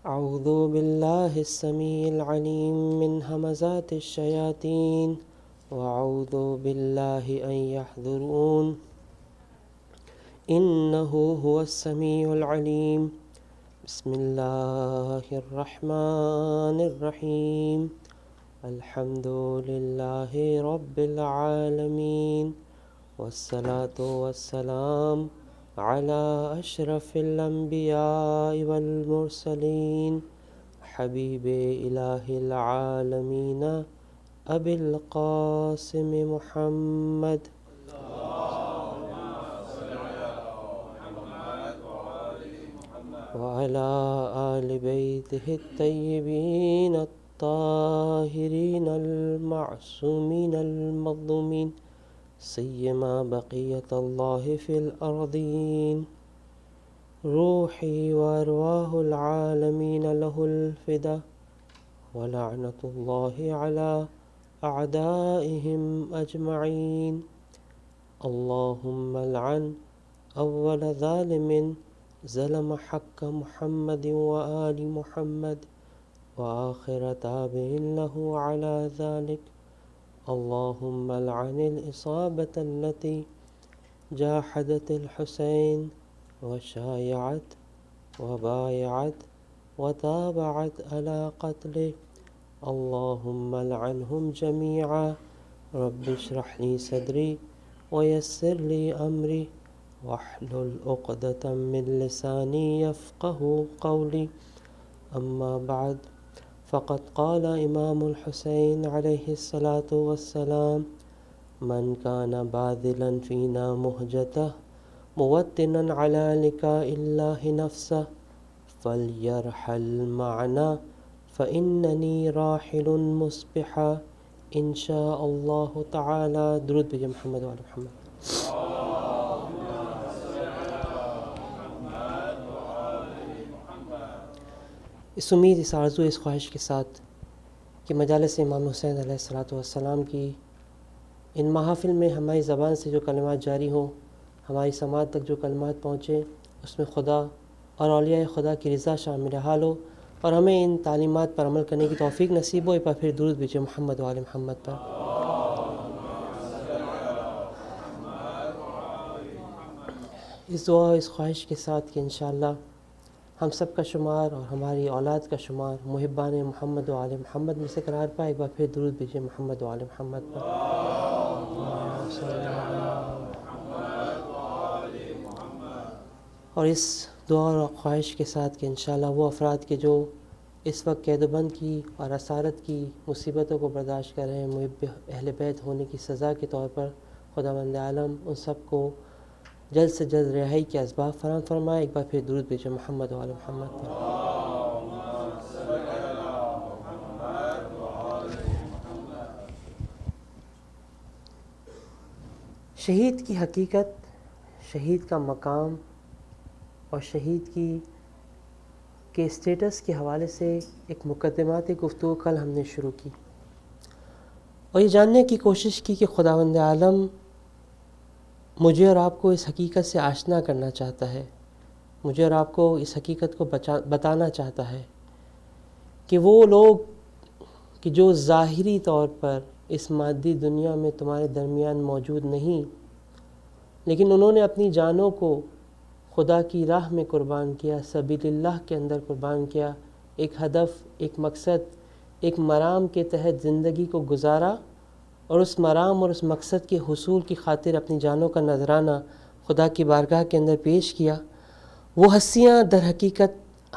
أعوذ بالله السميع العليم من همزات الشياطين وأعوذ بالله أن يحضرون إنه هو السميع العليم بسم الله الرحمن الرحيم الحمد لله رب العالمين والصلاة والسلام على أشرف الأنبياء والمرسلين حبيب إله العالمين أبي القاسم محمد وعلى آل بيته الطيبين الطاهرين المعصومين المظلومين سيما بقية الله في الأرضين روحي وأرواح العالمين له الفدا ولعنة الله على أعدائهم أجمعين اللهم لعن أول ظالم ظلم حق محمد وآل محمد وآخر تابع له على ذلك اللهم لعن الإصابة التي جاحدت الحسين وشايعت وبايعت وتابعت على قتله اللهم لعنهم جميعا رب اشرح لي صدري ويسر لي أمري واحلل عقدة من لساني يفقه قولي أما بعد فقد قال إمام الحسين عليه الصلاة والسلام من كان باذلا فينا مهجته موطنا على لقاء الله نفسه فليرحل معنا فإنني راحل مصبحا إن شاء الله تعالى. درود بجا محمد وعلى محمد. اس امید، اس آرزو، اس خواہش کے ساتھ کہ مجالس امام حسین علیہ الصلاۃ والسلام کی ان محافل میں ہماری زبان سے جو کلمات جاری ہوں، ہماری سماعت تک جو کلمات پہنچیں، اس میں خدا اور اولیاء خدا کی رضا شامل حال ہو اور ہمیں ان تعلیمات پر عمل کرنے کی توفیق نصیب ہو. ایک بار پھر درود بھیجیں محمد و آل محمد پر. اس دعا و اس خواہش کے ساتھ کہ انشاءاللہ ہم سب کا شمار اور ہماری اولاد کا شمار محبان محمد و آل محمد میں سے قرار پائے. ایک بار پھر درود بھیجیں محمد و آل محمد پر. اور اس دعا اور خواہش کے ساتھ کہ انشاءاللہ وہ افراد کے جو اس وقت قید و بند کی اور اسارت کی مصیبتوں کو برداشت کر رہے ہیں، محب اہل بیت ہونے کی سزا کے طور پر، خداوند عالم ان سب کو جلد سے جلد رہائی کے اسباب فراہم فرمائے. ایک بار پھر درود بھیجیں محمد و آل محمد پر. شہید کی حقیقت، شہید کا مقام اور شہید کے اسٹیٹس کے حوالے سے ایک مقدماتی گفتگو کل ہم نے شروع کی اور یہ جاننے کی کوشش کی کہ خداوند عالم مجھے اور آپ کو اس حقیقت سے آشنا کرنا چاہتا ہے، مجھے اور آپ کو اس حقیقت کو بتانا چاہتا ہے کہ وہ لوگ کہ جو ظاہری طور پر اس مادی دنیا میں تمہارے درمیان موجود نہیں، لیکن انہوں نے اپنی جانوں کو خدا کی راہ میں قربان کیا، سبیل اللہ کے اندر قربان کیا، ایک ہدف، ایک مقصد، ایک مرام کے تحت زندگی کو گزارا اور اس مرام اور اس مقصد کے حصول کی خاطر اپنی جانوں کا نذرانہ خدا کی بارگاہ کے اندر پیش کیا. وہ ہستیاں در حقیقت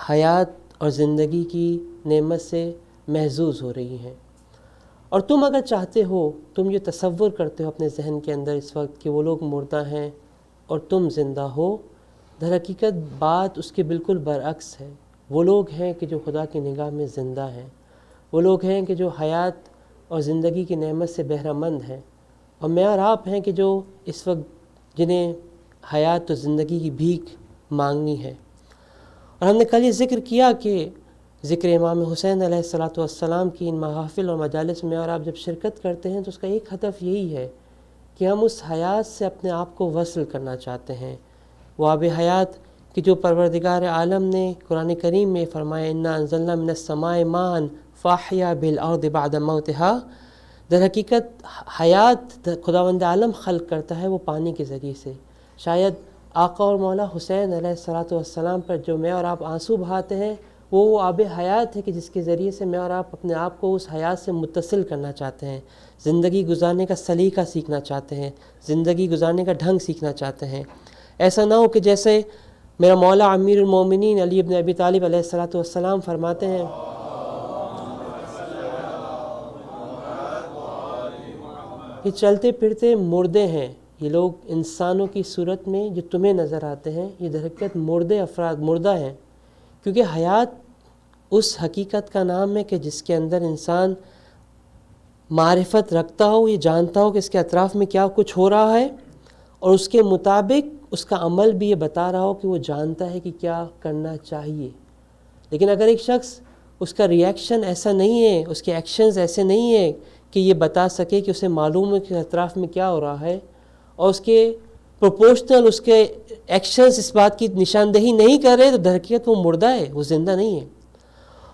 حیات اور زندگی کی نعمت سے محظوظ ہو رہی ہیں. اور تم اگر چاہتے ہو، تم یہ تصور کرتے ہو اپنے ذہن کے اندر اس وقت کہ وہ لوگ مردہ ہیں اور تم زندہ ہو، در حقیقت بات اس کے بالکل برعکس ہے. وہ لوگ ہیں کہ جو خدا کی نگاہ میں زندہ ہیں، وہ لوگ ہیں کہ جو حیات اور زندگی کی نعمت سے بہرہ مند ہیں، اور میں اور آپ ہیں کہ جو اس وقت جنہیں حیات اور زندگی کی بھیک مانگنی ہے. اور ہم نے کل یہ ذکر کیا کہ ذکر امام حسین علیہ الصلاۃ والسلام کی ان محافل اور مجالس میں اور آپ جب شرکت کرتے ہیں تو اس کا ایک ہدف یہی ہے کہ ہم اس حیات سے اپنے آپ کو وصل کرنا چاہتے ہیں. وہ آب حیات کہ جو پروردگار عالم نے قرآن کریم میں فرمایا انا انزلنا من السماء ماء فاحیا بالارض بعد موتها، در حقیقت حیات خداوند عالم خلق کرتا ہے وہ پانی کے ذریعے سے۔ شاید آقا اور مولا حسین علیہ السلام پر جو میں اور آپ آنسو بہاتے ہیں وہ آب حیات ہے کہ جس کے ذریعے سے میں اور آپ اپنے آپ کو اس حیات سے متصل کرنا چاہتے ہیں، زندگی گزارنے کا سلیقہ سیکھنا چاہتے ہیں، زندگی گزارنے کا ڈھنگ سیکھنا چاہتے ہیں۔ ایسا نہ ہو کہ جیسے میرا مولا امیر المومنین علی ابن ابی طالب علیہ السلام فرماتے ہیں کہ چلتے پھرتے مردے ہیں یہ لوگ، انسانوں کی صورت میں جو تمہیں نظر آتے ہیں یہ در حقیقت مردے افراد مردہ ہیں، کیونکہ حیات اس حقیقت کا نام ہے کہ جس کے اندر انسان معرفت رکھتا ہو، یہ جانتا ہو کہ اس کے اطراف میں کیا کچھ ہو رہا ہے، اور اس کے مطابق اس کا عمل بھی یہ بتا رہا ہو کہ وہ جانتا ہے کہ کیا کرنا چاہیے۔ لیکن اگر ایک شخص اس کا ریئیکشن ایسا نہیں ہے، اس کے ایکشنز ایسے نہیں ہیں کہ یہ بتا سکے کہ اسے معلوم ہے کہ اطراف میں کیا ہو رہا ہے، اور اس کے پروپورشنل اس کے ایکشنز اس بات کی نشاندہی نہیں کر رہے، تو در حقیقت وہ مردہ ہے، وہ زندہ نہیں ہے۔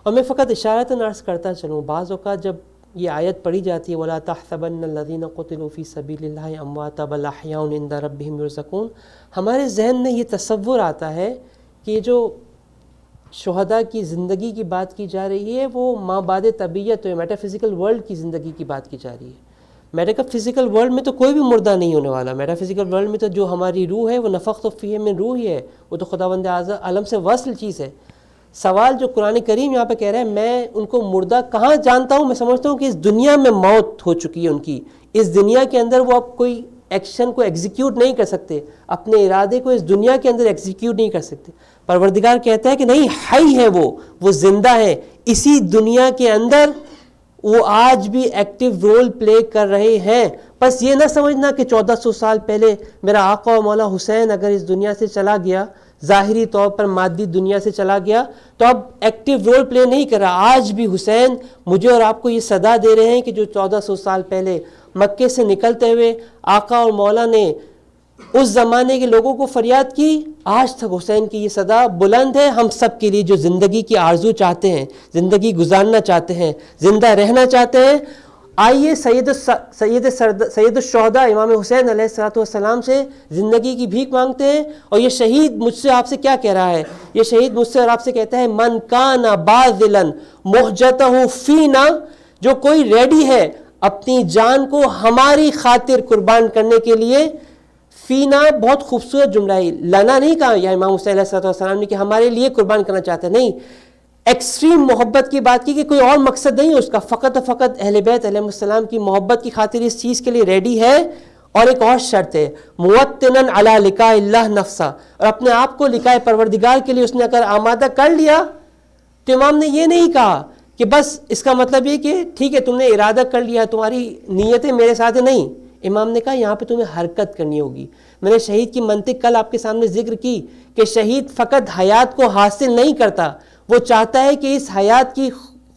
اور میں فقط اشارتاً عرض کرتا چلوں، بعض اوقات جب یہ آیت پڑھی جاتی ہے وَلَا تَحْسَبَنَّ الَّذِينَ قُتِلُوا فِي سَبِيلِ اللَّهِ أَمْوَاتًا بَلْ أَحْيَاءٌ عِندَ رَبِّهِمْ يُرْزَقُونَ، ہمارے ذہن میں یہ تصور آتا ہے کہ یہ جو شہداء کی زندگی کی بات کی جا رہی ہے وہ ما بعد طبیعت ہے، میٹا فزیکل ورلڈ کی زندگی کی بات کی جا رہی ہے۔ میٹا فزیکل ورلڈ میں تو کوئی بھی مردہ نہیں ہونے والا، میٹا فزیکل ورلڈ میں تو جو ہماری روح ہے وہ نفخت فیہ من روح ہی ہے، وہ تو خداوند عالم سے وصل چیز ہے۔ سوال جو قرآن کریم یہاں پہ کہہ رہا ہے میں ان کو مردہ کہاں جانتا ہوں، میں سمجھتا ہوں کہ اس دنیا میں موت ہو چکی ہے ان کی، اس دنیا کے اندر وہ اب کوئی ایکشن کو ایگزیکیوٹ نہیں کر سکتے، اپنے ارادے کو اس دنیا کے اندر ایگزیکیوٹ نہیں کر سکتے۔ پروردگار کہتا ہے کہ نہیں، حی ہے وہ زندہ ہے، اسی دنیا کے اندر وہ آج بھی ایکٹیو رول پلے کر رہے ہیں۔ بس یہ نہ سمجھنا کہ 1400 سال پہلے میرا آقا و مولا حسین اگر اس دنیا سے چلا گیا، ظاہری طور پر مادی دنیا سے چلا گیا، تو اب ایکٹیو رول پلے نہیں کر رہا۔ آج بھی حسین مجھے اور آپ کو یہ صدا دے رہے ہیں کہ جو 1400 سال پہلے مکے سے نکلتے ہوئے آقا اور مولا نے اس زمانے کے لوگوں کو فریاد کی، آج تک حسین کی یہ صدا بلند ہے ہم سب کے لیے جو زندگی کی آرزو چاہتے ہیں، زندگی گزارنا چاہتے ہیں، زندہ رہنا چاہتے ہیں۔ آئیے سید الشہداء امام حسین علیہ السلام سے زندگی کی بھیک مانگتے ہیں، اور یہ شہید مجھ سے آپ سے کیا کہہ رہا ہے؟ یہ شہید مجھ سے اور آپ سے کہتا ہے من کان باذلا مہجتہ فینا، جو کوئی ریڈی ہے اپنی جان کو ہماری خاطر قربان کرنے کے لیے۔ فینا بہت خوبصورت جملہ ہے، لنا نہیں کہا یا امام حسین علیہ السلام نے کہ ہمارے لیے قربان کرنا چاہتے ہیں، نہیں، ایکسٹریم محبت کی بات کی کہ کوئی اور مقصد نہیں ہے اس کا، فقط اہل بیت علیہ السلام کی محبت کی خاطر اس چیز کے لیے ریڈی ہے۔ اور ایک اور شرط ہے موطنا علی لقاء اللہ نفسا، اور اپنے آپ کو لقاء پروردگار کے لیے اس نے اگر آمادہ کر لیا، تو امام نے یہ نہیں کہا کہ بس اس کا مطلب یہ کہ ٹھیک ہے تم نے ارادہ کر لیا، تمہاری نیتیں میرے ساتھ نہیں۔ امام نے کہا یہاں پہ تمہیں حرکت کرنی ہوگی۔ میں نے شہید کی منطق کل آپ کے سامنے ذکر کی کہ شہید فقط حیات کو حاصل نہیں کرتا، وہ چاہتا ہے کہ اس حیات کی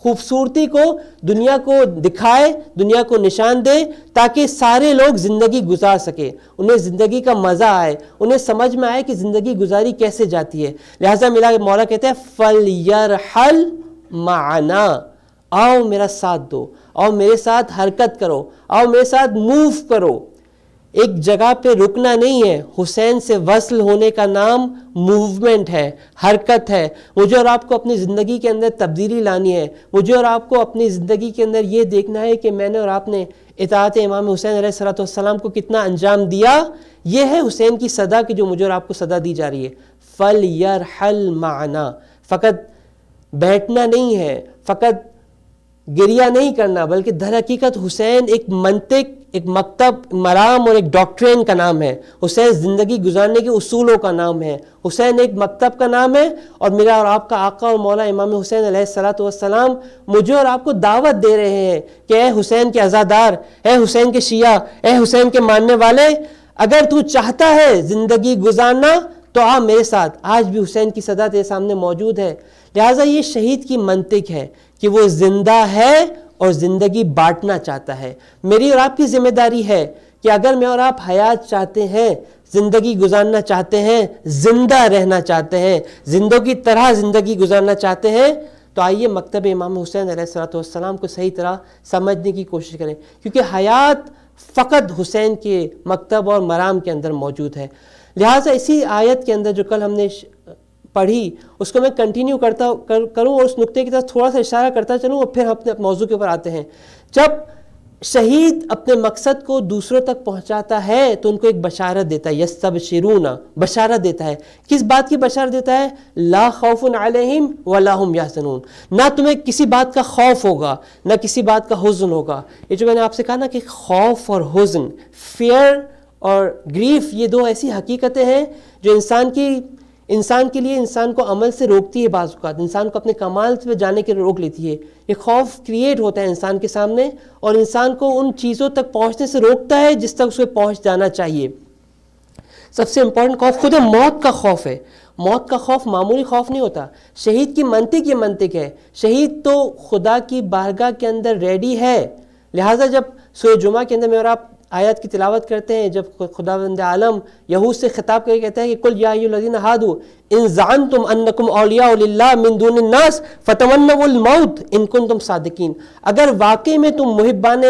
خوبصورتی کو دنیا کو دکھائے، دنیا کو نشان دے، تاکہ سارے لوگ زندگی گزار سکے، انہیں زندگی کا مزہ آئے، انہیں سمجھ میں آئے کہ زندگی گزاری کیسے جاتی ہے۔ لہٰذا مولا کہتا ہے فَلْيَرْحَلْ مَعَنَا، آؤ میرا ساتھ دو، آؤ میرے ساتھ حرکت کرو، آؤ میرے ساتھ موو کرو۔ ایک جگہ پہ رکنا نہیں ہے، حسین سے وصل ہونے کا نام موومنٹ ہے، حرکت ہے۔ مجھے اور آپ کو اپنی زندگی کے اندر تبدیلی لانی ہے، مجھے اور آپ کو اپنی زندگی کے اندر یہ دیکھنا ہے کہ میں نے اور آپ نے اطاعت امام حسین علیہ السلام کو کتنا انجام دیا۔ یہ ہے حسین کی صدا کہ جو مجھے اور آپ کو صدا دی جا رہی ہے، فَلْيَرْحَلْ مَعَنَا، فقط بیٹھنا نہیں ہے، فقط گریہ نہیں کرنا، بلکہ در حقیقت حسین ایک منطق، ایک مکتب، مرام اور ایک ڈاکٹرین کا نام ہے۔ حسین زندگی گزارنے کے اصولوں کا نام ہے، حسین ایک مکتب کا نام ہے۔ اور میرا اور آپ کا آقا اور مولا امام حسین علیہ السلام مجھے اور آپ کو دعوت دے رہے ہیں کہ اے حسین کے عزادار، اے حسین کے شیعہ، اے حسین کے ماننے والے، اگر تو چاہتا ہے زندگی گزارنا تو آ میرے ساتھ۔ آج بھی حسین کی صدا تیرے سامنے موجود ہے۔ لہٰذا یہ شہید کی منطق ہے کہ وہ زندہ ہے اور زندگی بانٹنا چاہتا ہے۔ میری اور آپ کی ذمہ داری ہے کہ اگر میں اور آپ حیات چاہتے ہیں، زندگی گزارنا چاہتے ہیں، زندہ رہنا چاہتے ہیں، زندوں کی طرح زندگی گزارنا چاہتے ہیں، تو آئیے مکتب امام حسین علیہ السلام کو صحیح طرح سمجھنے کی کوشش کریں، کیونکہ حیات فقط حسین کے مکتب اور مرام کے اندر موجود ہے۔ لہٰذا اسی آیت کے اندر جو کل ہم نے پڑھی، اس کو میں کنٹینیو کروں اور اس نقطے کی طرف تھوڑا سا اشارہ کرتا چلوں اور پھر ہم اپنے موضوع کے اوپر آتے ہیں۔ جب شہید اپنے مقصد کو دوسروں تک پہنچاتا ہے تو ان کو ایک بشارت دیتا ہے، یستبشرون، بشارت دیتا ہے۔ کس بات کی بشارت دیتا ہے؟ لا خوف علیہم ولا ہم یحزنون، نہ تمہیں کسی بات کا خوف ہوگا نہ کسی بات کا حزن ہوگا۔ یہ جو میں نے آپ سے کہا نا کہ خوف اور حزن، فیئر اور گریف، یہ دو ایسی حقیقتیں ہیں جو انسان کے لیے انسان کو عمل سے روکتی ہے، بعض اوقات انسان کو اپنے کمال پہ جانے کے روک لیتی ہے۔ یہ خوف کریٹ ہوتا ہے انسان کے سامنے اور انسان کو ان چیزوں تک پہنچنے سے روکتا ہے جس تک اسے پہنچ جانا چاہیے۔ سب سے امپورٹنٹ خوف خود موت کا خوف ہے۔ موت کا خوف معمولی خوف نہیں ہوتا۔ شہید کی منطق یہ منطق ہے، شہید تو خدا کی بارگاہ کے اندر ریڈی ہے۔ لہٰذا جب سورہ جمعہ کے اندر میں اور آپ آیات کی تلاوت کرتے ہیں، جب خداوند عالم یہود سے خطاب کر کے کہتا ہے کہ قل یا ایھا الذین ھادوا ان زعمتم انکم اولیاء للہ من دون الناس فتمنوا الموت ان کنتم صادقین، اگر واقعی میں تم محبان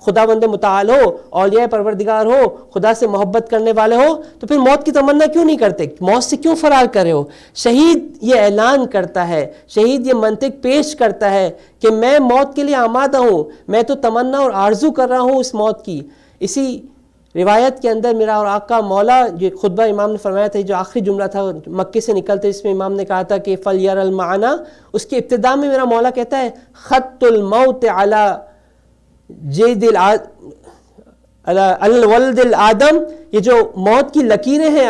خداوند متعال ہو، اولیاء پروردگار ہو، خدا سے محبت کرنے والے ہو، تو پھر موت کی تمنا کیوں نہیں کرتے؟ موت سے کیوں فرار کر رہے ہو؟ شہید یہ اعلان کرتا ہے، شہید یہ منطق پیش کرتا ہے کہ میں موت کے لیے آمادہ ہوں، میں تو تمنا اور آرزو کر رہا ہوں اس موت کی۔ اسی روایت کے اندر میرا اور آقا مولا، جو خطبہ امام نے فرمایا تھا، جو آخری جملہ تھا مکے سے نکلتے، اس میں امام نے کہا تھا کہ فَلْيَرَ الْمَعْنَى، اس کے ابتداء میں میرا مولا کہتا ہے خط الموت علی جید الولد الآدم، یہ جو موت کی لکیریں ہیں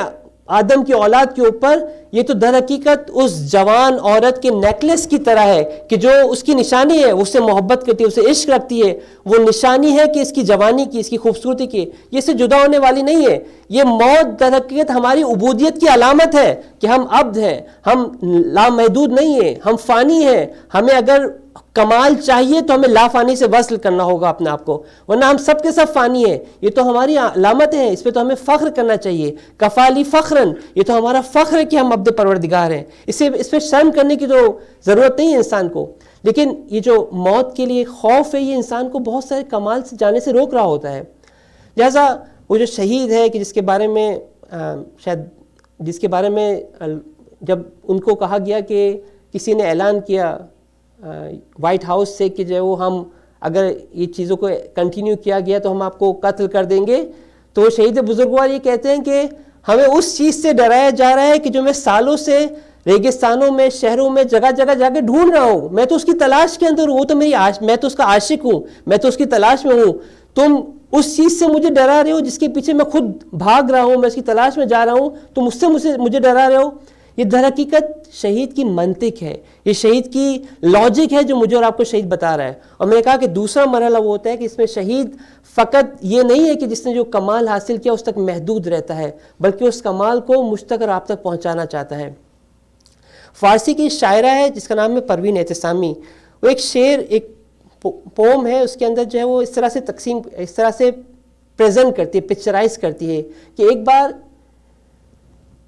آدم کی اولاد کے اوپر، یہ تو در حقیقت اس جوان عورت کے نیکلس کی طرح ہے کہ جو اس کی نشانی ہے، اس سے محبت کرتی ہے، اسے عشق رکھتی ہے، وہ نشانی ہے کہ اس کی جوانی کی، اس کی خوبصورتی کی، یہ اس سے جدا ہونے والی نہیں ہے۔ یہ موت در حقیقت ہماری عبودیت کی علامت ہے کہ ہم عبد ہیں، ہم لامحدود نہیں ہیں، ہم فانی ہیں۔ ہمیں اگر کمال چاہیے تو ہمیں لا فانی سے وصل کرنا ہوگا اپنے آپ کو، ورنہ ہم سب کے سب فانی ہیں۔ یہ تو ہماری علامت ہے، اس پہ تو ہمیں فخر کرنا چاہیے۔ کفالی فخرن، یہ تو ہمارا فخر ہے کہ ہم عبد پروردگار ہیں، اس پہ شرم کرنے کی تو ضرورت نہیں ہے انسان کو۔ لیکن یہ جو موت کے لیے خوف ہے، یہ انسان کو بہت سارے کمال سے جانے سے روک رہا ہوتا ہے۔ لہٰذا وہ جو شہید ہے کہ جس کے بارے میں جب ان کو کہا گیا کہ کسی نے اعلان کیا وائٹ ہاؤس سے کہ جو وہ ہم اگر یہ چیزوں کو کنٹینیو کیا گیا تو ہم آپ کو قتل کر دیں گے، تو وہ شہید بزرگوار یہ کہتے ہیں کہ ہمیں اس چیز سے ڈرایا جا رہا ہے کہ جو میں سالوں سے ریگستانوں میں، شہروں میں، جگہ جگہ جا کے ڈھونڈ رہا ہوں، میں تو اس کی تلاش کے اندر ہوں، وہ تو میں تو اس کا عاشق ہوں، میں تو اس کی تلاش میں ہوں، تم اس چیز سے مجھے ڈرا رہے ہو جس کے پیچھے میں خود بھاگ رہا ہوں، میں اس کی تلاش میں جا رہا ہوں، تم اس سے مجھے ڈرا رہے ہو۔ یہ در حقیقت شہید کی منطق ہے، یہ شہید کی لاجک ہے جو مجھے اور آپ کو شہید بتا رہا ہے۔ اور میں نے کہا کہ دوسرا مرحلہ وہ ہوتا ہے کہ اس میں شہید فقط یہ نہیں ہے کہ جس نے جو کمال حاصل کیا اس تک محدود رہتا ہے، بلکہ اس کمال کو مجھ تک اور آپ تک پہنچانا چاہتا ہے۔ فارسی کی شاعرہ ہے جس کا نام ہے پروین اعتصامی، وہ ایک شعر، ایک پوم ہے، اس کے اندر جو ہے وہ اس طرح سے پریزنٹ کرتی ہے، پکچرائز کرتی ہے کہ ایک بار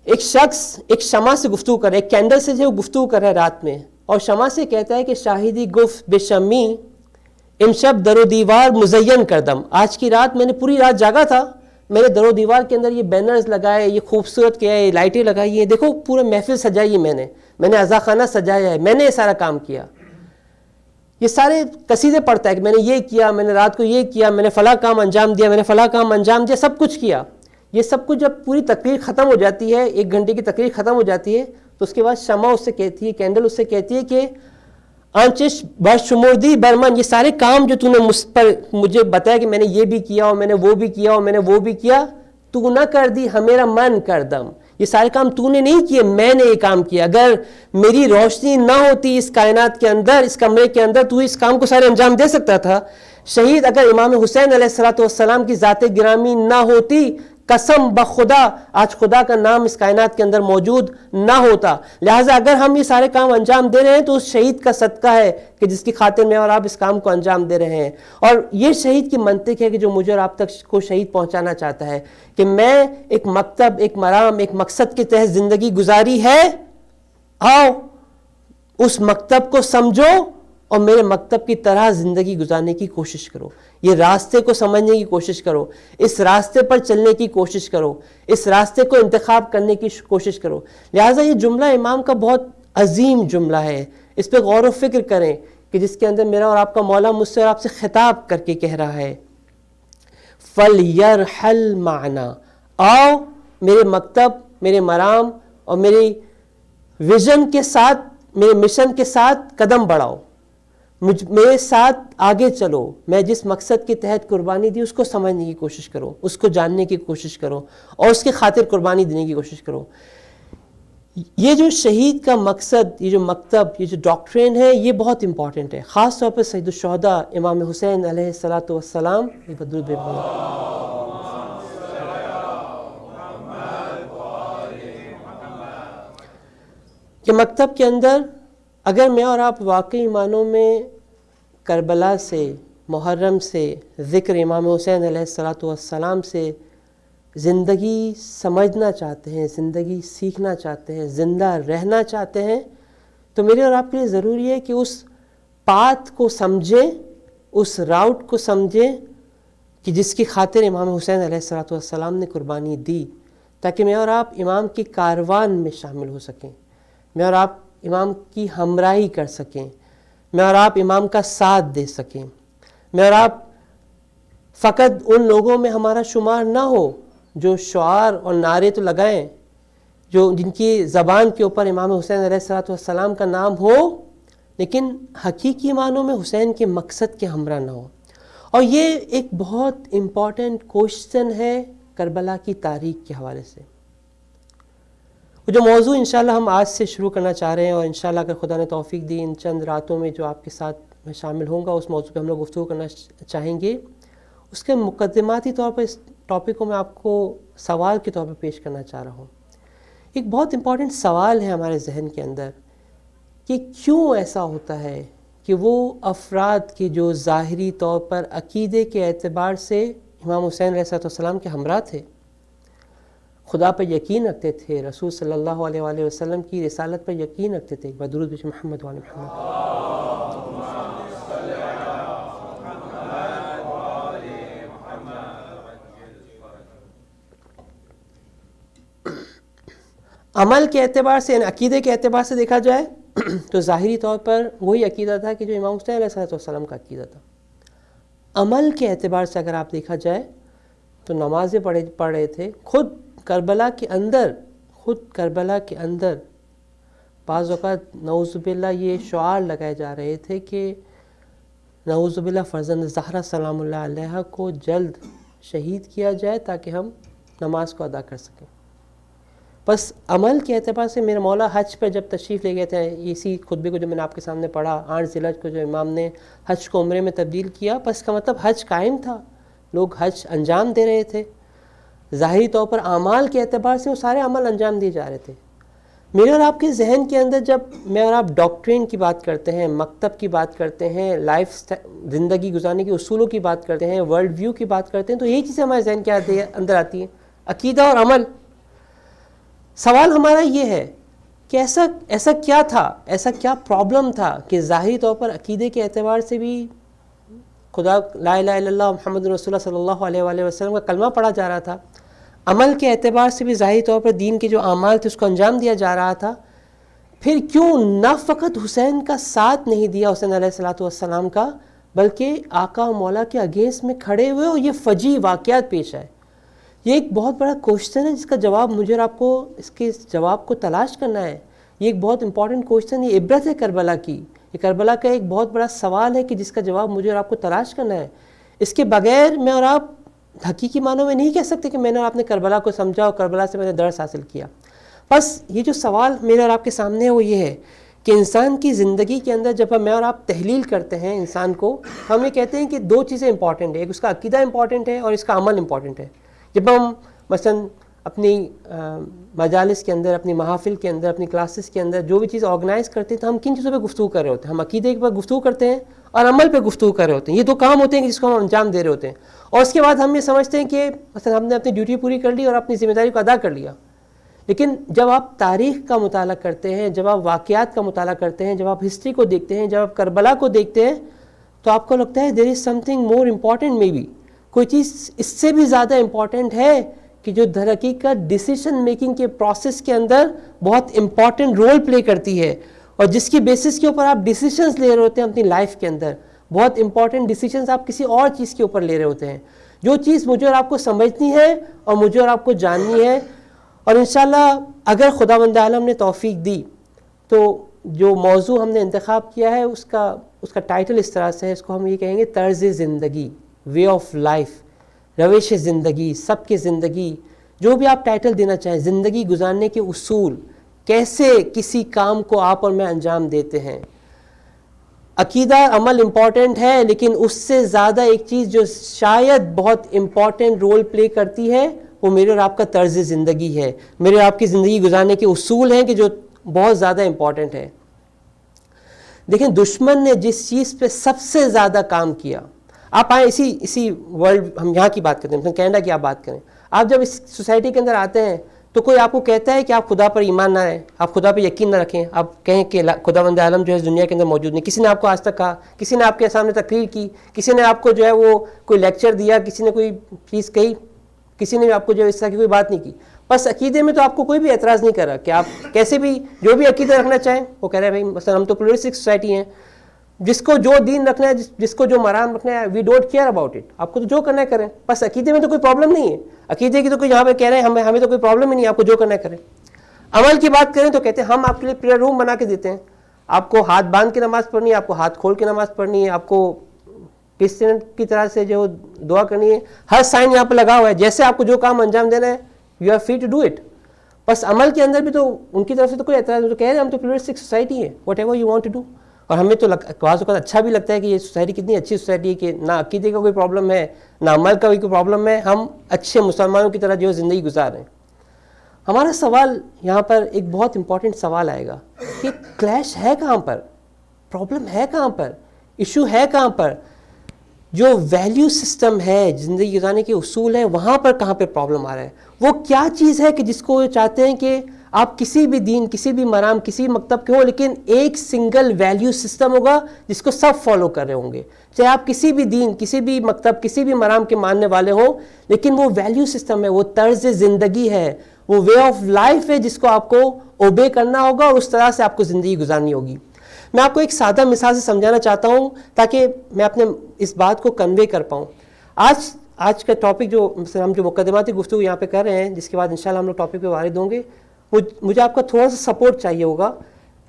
ایک شخص ایک شمع سے گفتگو کر رہا ہے، ایک کینڈل سے جو گفتگو کر رہا ہے رات میں، اور شمع سے کہتا ہے کہ شاہدی گفت بے شمی امشب در و دیوار مزین کردم، آج کی رات میں نے پوری رات جاگا تھا، میں نے در و دیوار کے اندر یہ بینرز لگائے، یہ خوبصورت کیا ہے، یہ لائٹیں لگائی ہیں، دیکھو پورا محفل سجائی ہے، میں نے عزاخانہ سجایا ہے، میں نے یہ سارا کام کیا۔ یہ سارے قصیدے پڑھتا ہے کہ میں نے یہ کیا، میں نے رات کو یہ کیا، میں نے فلاں کام انجام دیا، میں نے فلاں کام انجام دیا، سب کچھ کیا۔ یہ سب کچھ جب پوری تقریر ختم ہو جاتی ہے، 1 گھنٹے کی تقریر ختم ہو جاتی ہے، تو اس کے بعد شمع اس سے کہتی ہے، کینڈل اس سے کہتی ہے کہ آنچش بشمردی برمن، یہ سارے کام جو تو نے مجھے بتایا کہ میں نے یہ بھی کیا اور میں نے وہ بھی کیا اور میں نے وہ بھی کیا، تو نہ کر دی ہمیرا من کردم، یہ سارے کام تو نے نہیں کیے، میں نے یہ کام کیا۔ اگر میری روشنی نہ ہوتی اس کائنات کے اندر، اس کمرے کے اندر، تو اس کام کو سارے انجام دے سکتا تھا۔ شہید اگر امام حسین علیہ السلام کی ذات گرامی نہ ہوتی، قسم بخدا آج خدا کا نام اس کائنات کے اندر موجود نہ ہوتا. لہٰذا اگر ہم یہ سارے کام انجام دے رہے ہیں تو اس شہید کا صدقہ ہے کہ جس کی خاطر میں اور آپ اس کام کو انجام دے رہے ہیں. اور یہ شہید کی منطق ہے کہ جو مجھے اور آپ تک کو شہید پہنچانا چاہتا ہے کہ میں ایک مکتب، ایک مرام، ایک مقصد کے تحت زندگی گزاری ہے. آؤ اس مکتب کو سمجھو اور میرے مکتب کی طرح زندگی گزارنے کی کوشش کرو. یہ راستے کو سمجھنے کی کوشش کرو، اس راستے پر چلنے کی کوشش کرو، اس راستے کو انتخاب کرنے کی کوشش کرو. لہٰذا یہ جملہ امام کا بہت عظیم جملہ ہے. اس پہ غور و فکر کریں کہ جس کے اندر میرا اور آپ کا مولا مجھ سے اور آپ سے خطاب کر کے کہہ رہا ہے فَلْيَرْحَلْ مَعْنَا، آؤ میرے مکتب، میرے مرام اور میری ویژن کے ساتھ، میرے مشن کے ساتھ قدم بڑھاؤ، میرے ساتھ آگے چلو. میں جس مقصد کے تحت قربانی دی اس کو سمجھنے کی کوشش کرو، اس کو جاننے کی کوشش کرو اور اس کے خاطر قربانی دینے کی کوشش کرو. یہ جو شہید کا مقصد، یہ جو مکتب، یہ جو ڈاکٹرین ہے، یہ بہت امپورٹنٹ ہے. خاص طور پر سید الشہداء امام حسین علیہ السلام درود بھیجو. کہ مکتب کے اندر اگر میں اور آپ واقعی معنوں میں کربلا سے، محرم سے، ذکر امام حسین علیہ السلام سے زندگی سمجھنا چاہتے ہیں، زندگی سیکھنا چاہتے ہیں، زندہ رہنا چاہتے ہیں، تو میرے اور آپ کے لیے ضروری ہے کہ اس پاتھ کو سمجھیں، اس راؤٹ کو سمجھیں کہ جس کی خاطر امام حسین علیہ السلام نے قربانی دی، تاکہ میں اور آپ امام کی کاروان میں شامل ہو سکیں، میں اور آپ امام کی ہمراہی کر سکیں، میں اور آپ امام کا ساتھ دے سکیں. میں اور آپ فقط ان لوگوں میں ہمارا شمار نہ ہو جو شعار اور نعرے تو لگائیں، جن کی زبان کے اوپر امام حسین علیہ السلام کا نام ہو، لیکن حقیقی معنوں میں حسین کے مقصد کے ہمراہ نہ ہو. اور یہ ایک بہت امپورٹنٹ کوشچن ہے کربلا کی تاریخ کے حوالے سے. وہ جو موضوع انشاءاللہ ہم آج سے شروع کرنا چاہ رہے ہیں، اور انشاءاللہ اگر خدا نے توفیق دی ان چند راتوں میں جو آپ کے ساتھ میں شامل ہوں گا، اس موضوع پہ ہم لوگ گفتگو کرنا چاہیں گے. اس کے مقدماتی طور پر اس ٹاپک کو میں آپ کو سوال کے طور پر پیش کرنا چاہ رہا ہوں. ایک بہت امپورٹنٹ سوال ہے ہمارے ذہن کے اندر کہ کیوں ایسا ہوتا ہے کہ وہ افراد کی جو ظاہری طور پر عقیدے کے اعتبار سے امام حسین علیہ السلام کے ہمراہ تھے، خدا پر یقین رکھتے تھے، رسول صلی اللہ علیہ وآلہ وسلم کی رسالت پر یقین رکھتے تھے. درود بھیجو محمد وعلی محمد. عمل کے اعتبار سے، یعنی عقیدے کے اعتبار سے دیکھا جائے تو ظاہری طور پر وہی عقیدہ تھا کہ جو امام حسین علیہ السلام کا عقیدہ تھا. عمل کے اعتبار سے اگر آپ دیکھا جائے تو نمازیں پڑھ رہے تھے. خود کربلا کے اندر بعض اوقات نعوذ باللہ یہ شعار لگائے جا رہے تھے کہ نعوذ باللہ فرزند زہرا سلام اللہ علیہا کو جلد شہید کیا جائے تاکہ ہم نماز کو ادا کر سکیں. بس عمل کے اعتبار سے میرا مولا حج پر جب تشریف لے گئے تھے، اسی خطبے کو جو میں نے آپ کے سامنے پڑھا، 8 ذی الحج کو جو امام نے حج کو عمرے میں تبدیل کیا، بس کا مطلب حج قائم تھا، لوگ حج انجام دے رہے تھے. ظاہری طور پر اعمال کے اعتبار سے وہ سارے عمل انجام دیے جا رہے تھے. میرے اور آپ کے ذہن کے اندر جب میں اور آپ ڈاکٹرین کی بات کرتے ہیں، مکتب کی بات کرتے ہیں، لائف زندگی گزارنے کے اصولوں کی بات کرتے ہیں، ورلڈ ویو کی بات کرتے ہیں، تو یہی چیزیں ہمارے ذہن کے اندر آتی ہیں، عقیدہ اور عمل. سوال ہمارا یہ ہے کہ ایسا کیا تھا، ایسا کیا پرابلم تھا کہ ظاہری طور پر عقیدے کے اعتبار سے بھی خدا لا الہ الا اللہ محمد رسول اللہ صلی اللہ علیہ وآلہ وسلم کا کلمہ پڑھا جا رہا تھا، عمل کے اعتبار سے بھی ظاہری طور پر دین کے جو اعمال تھے اس کو انجام دیا جا رہا تھا، پھر کیوں نہ فقط حسین کا ساتھ نہیں دیا حسین علیہ السلام کا، بلکہ آقا و مولا کے اگینسٹ میں کھڑے ہوئے اور یہ فجیع واقعات پیش آئے؟ یہ ایک بہت بڑا کوشچن ہے جس کا جواب مجھے اور آپ کو اس کے جواب کو تلاش کرنا ہے. یہ ایک بہت امپورٹنٹ کوشچن، یہ عبرت ہے کربلا کی، یہ کربلا کا ایک بہت بڑا سوال ہے کہ جس کا جواب مجھے اور آپ کو تلاش کرنا ہے. اس کے بغیر میں اور آپ حقیقی معنوں میں نہیں کہہ سکتے کہ میں نے اور آپ نے کربلا کو سمجھا اور کربلا سے میں نے درس حاصل کیا. بس یہ جو سوال میرے اور آپ کے سامنے ہے وہ یہ ہے کہ انسان کی زندگی کے اندر جب میں اور آپ تحلیل کرتے ہیں انسان کو، ہم یہ کہتے ہیں کہ 2 چیزیں امپورٹنٹ ہیں، ایک اس کا عقیدہ امپورٹنٹ ہے اور اس کا عمل امپورٹنٹ ہے. جب ہم مثلاً اپنی مجالس کے اندر، اپنی محافل کے اندر، اپنی کلاسز کے اندر جو بھی چیز آرگنائز کرتے ہیں تو ہم کن چیزوں پہ گفتگو کر رہے ہوتے ہیں؟ ہم عقیدے پر گفتگو کرتے ہیں اور عمل پہ گفتگو کر رہے ہوتے ہیں. یہ دو کام ہوتے ہیں جس کو ہم انجام دے رہے ہوتے ہیں. اور اس کے بعد ہم یہ سمجھتے ہیں کہ مثلا ہم نے اپنی ڈیوٹی پوری کر لی اور اپنی ذمہ داری کو ادا کر لیا. لیکن جب آپ تاریخ کا مطالعہ کرتے ہیں، جب آپ واقعات کا مطالعہ کرتے ہیں، جب آپ ہسٹری کو دیکھتے ہیں، جب آپ کربلا کو دیکھتے ہیں، تو آپ کو لگتا ہے there is something more important. Maybe کوئی چیز اس سے بھی زیادہ امپورٹنٹ ہے کہ جو در حقیقت ڈیسیشن میکنگ کے پروسیس کے اندر بہت امپورٹنٹ رول پلے کرتی ہے، اور جس کی بیسس کے اوپر آپ ڈیسیشنز لے رہے ہوتے ہیں اپنی لائف کے اندر. بہت امپورٹنٹ ڈیسیشنز آپ کسی اور چیز کے اوپر لے رہے ہوتے ہیں. جو چیز مجھے اور آپ کو سمجھنی ہے اور مجھے اور آپ کو جاننی ہے، اور انشاءاللہ اگر خداوند عالم نے توفیق دی تو جو موضوع ہم نے انتخاب کیا ہے اس کا ٹائٹل اس طرح سے ہے، اس کو ہم یہ کہیں گے طرز زندگی، وے آف لائف، روش زندگی، سب کی زندگی، جو بھی آپ ٹائٹل دینا چاہیں، زندگی گزارنے کے اصول، کیسے کسی کام کو آپ اور میں انجام دیتے ہیں. عقیدہ عمل امپورٹنٹ ہے، لیکن اس سے زیادہ ایک چیز جو شاید بہت امپورٹنٹ رول پلے کرتی ہے وہ میرے اور آپ کا طرز زندگی ہے، میرے اور آپ کی زندگی گزارنے کے اصول ہیں کہ جو بہت زیادہ امپورٹنٹ ہے. دیکھیں دشمن نے جس چیز پہ سب سے زیادہ کام کیا، آپ آئیں اسی ورلڈ، ہم یہاں کی بات کرتے ہیں، مثلا کینیڈا کی آپ بات کریں. آپ جب اس سوسائٹی کے اندر آتے ہیں تو کوئی آپ کو کہتا ہے کہ آپ خدا پر ایمان نہ رہیں، آپ خدا پہ یقین نہ رکھیں، آپ کہیں کہ خداوند عالم جو ہے اس دنیا کے اندر موجود نہیں. کسی نے آپ کو آج تک کہا، کسی نے آپ کے سامنے تقریر کی، کسی نے آپ کو جو ہے وہ کوئی لیکچر دیا، کسی نے کوئی چیز کہی، کسی نے آپ کو جو اس طرح کی کوئی بات نہیں کی. بس عقیدے میں تو آپ کو کوئی بھی اعتراض نہیں کر رہا کہ آپ کیسے بھی جو بھی عقیدہ رکھنا چاہیں. وہ کہہ رہے ہیں بھائی مثلا ہم تو پلورلسٹک سوسائٹی ہیں، جس کو جو دین رکھنا ہے، جس کو جو مرام رکھنا ہے، we don't care about it. آپ کو تو جو کرنا ہے کریں، بس عقیدے میں تو کوئی پرابلم نہیں ہے. عقیدے کی تو کوئی یہاں پہ کہہ رہے ہیں ہمیں تو کوئی پرابلم ہی نہیں ہے، آپ کو جو کرنا ہے کریں. عمل کی بات کریں تو کہتے ہیں ہم آپ کے لیے پریئر روم بنا کے دیتے ہیں، آپ کو ہاتھ باندھ کے نماز پڑھنی ہے، آپ کو ہاتھ کھول کے نماز پڑھنی ہے، آپ کو کرسچن کی طرح سے جو دعا کرنی ہے، ہر سائن یہاں پہ لگا ہوا ہے. جیسے آپ کو جو کام انجام دینا ہے you are free to do it. بس عمل کے اندر بھی تو ان کی طرف سے تو کوئی اعتراض نہیں، تو کہہ رہے ہیں ہم تو پلورلسٹک سوسائٹی ہے، whatever you want to do. اور ہمیں تو بعض اوقات اچھا بھی لگتا ہے کہ یہ سوسائٹی کتنی اچھی سوسائٹی ہے کہ نہ عقیدے کا کوئی پرابلم ہے، نہ عمل کا کوئی پرابلم ہے، ہم اچھے مسلمانوں کی طرح جو زندگی گزار رہے ہیں. ہمارا سوال یہاں پر ایک بہت امپورٹنٹ سوال آئے گا کہ کلیش ہے کہاں پر، پرابلم ہے کہاں پر، ایشو ہے کہاں پر. جو ویلیو سسٹم ہے، زندگی گزارنے کے اصول ہیں، وہاں پر کہاں پہ پرابلم آ رہا ہے. وہ کیا چیز ہے کہ جس کو وہ چاہتے ہیں کہ آپ کسی بھی دین، کسی بھی مرام، کسی بھی مکتب کے ہو، لیکن ایک سنگل ویلیو سسٹم ہوگا جس کو سب فالو کر رہے ہوں گے. چاہے آپ کسی بھی دین، کسی بھی مکتب، کسی بھی مرام کے ماننے والے ہوں، لیکن وہ ویلیو سسٹم ہے، وہ طرز زندگی ہے، وہ وے آف لائف ہے جس کو آپ کو اوبے کرنا ہوگا اور اس طرح سے آپ کو زندگی گزارنی ہوگی. میں آپ کو ایک سادہ مثال سے سمجھانا چاہتا ہوں تاکہ میں اپنے اس بات کو کنوے کر پاؤں. آج کا ٹاپک جو ہم جو مقدماتی گفتگو یہاں پہ کر رہے ہیں، جس کے بعد انشاءاللہ ہم لوگ ٹاپک پہ وارد ہوں گے، مجھے آپ کا تھوڑا سا سپورٹ چاہیے ہوگا.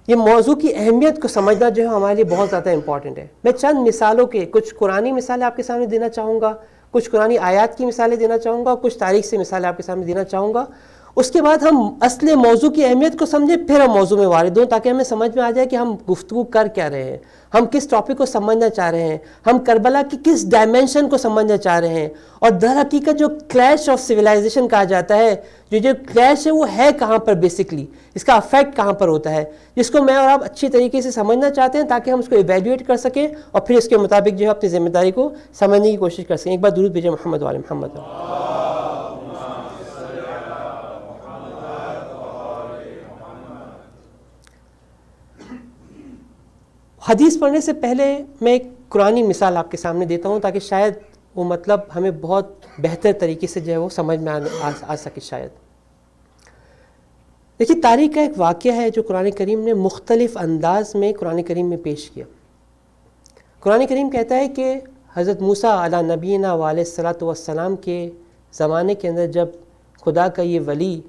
یہ موضوع کی اہمیت کو سمجھنا جو ہے ہمارے لیے بہت زیادہ امپورٹنٹ ہے. میں چند مثالوں کے کچھ قرآنی مثالیں آپ کے سامنے دینا چاہوں گا، کچھ قرآنی آیات کی مثالیں دینا چاہوں گا، کچھ تاریخ سے مثالیں آپ کے سامنے دینا چاہوں گا. اس کے بعد ہم اصل موضوع کی اہمیت کو سمجھیں، پھر ہم موضوع میں وارد ہوں تاکہ ہمیں سمجھ میں آ جائے کہ ہم گفتگو کر کیا رہے ہیں، ہم کس ٹاپک کو سمجھنا چاہ رہے ہیں، ہم کربلا کی کس ڈائمینشن کو سمجھنا چاہ رہے ہیں. اور در حقیقت جو کلیش آف سویلائزیشن کہا جاتا ہے، جو کلیش ہے وہ ہے کہاں پر، بیسکلی اس کا افیکٹ کہاں پر ہوتا ہے، جس کو میں اور آپ اچھی طریقے سے سمجھنا چاہتے ہیں تاکہ ہم اس کو ایویلیویٹ کر سکیں اور پھر اس کے مطابق جو ہے اپنی ذمہ داری کو سمجھنے کی کوشش کر سکیں. ایک بار درود بھیجیں محمد وعلی محمد. حدیث پڑھنے سے پہلے میں ایک قرآنی مثال آپ کے سامنے دیتا ہوں تاکہ شاید وہ مطلب ہمیں بہت بہتر طریقے سے جو ہے وہ سمجھ میں آ سکے. شاید دیکھیے، تاریخ کا ایک واقعہ ہے جو قرآن کریم نے مختلف انداز میں قرآن کریم میں پیش کیا. قرآن کریم کہتا ہے کہ حضرت موسیٰ علیٰ نبینا علیہ الصلاۃ والسلام کے زمانے کے اندر جب خدا کا یہ ولی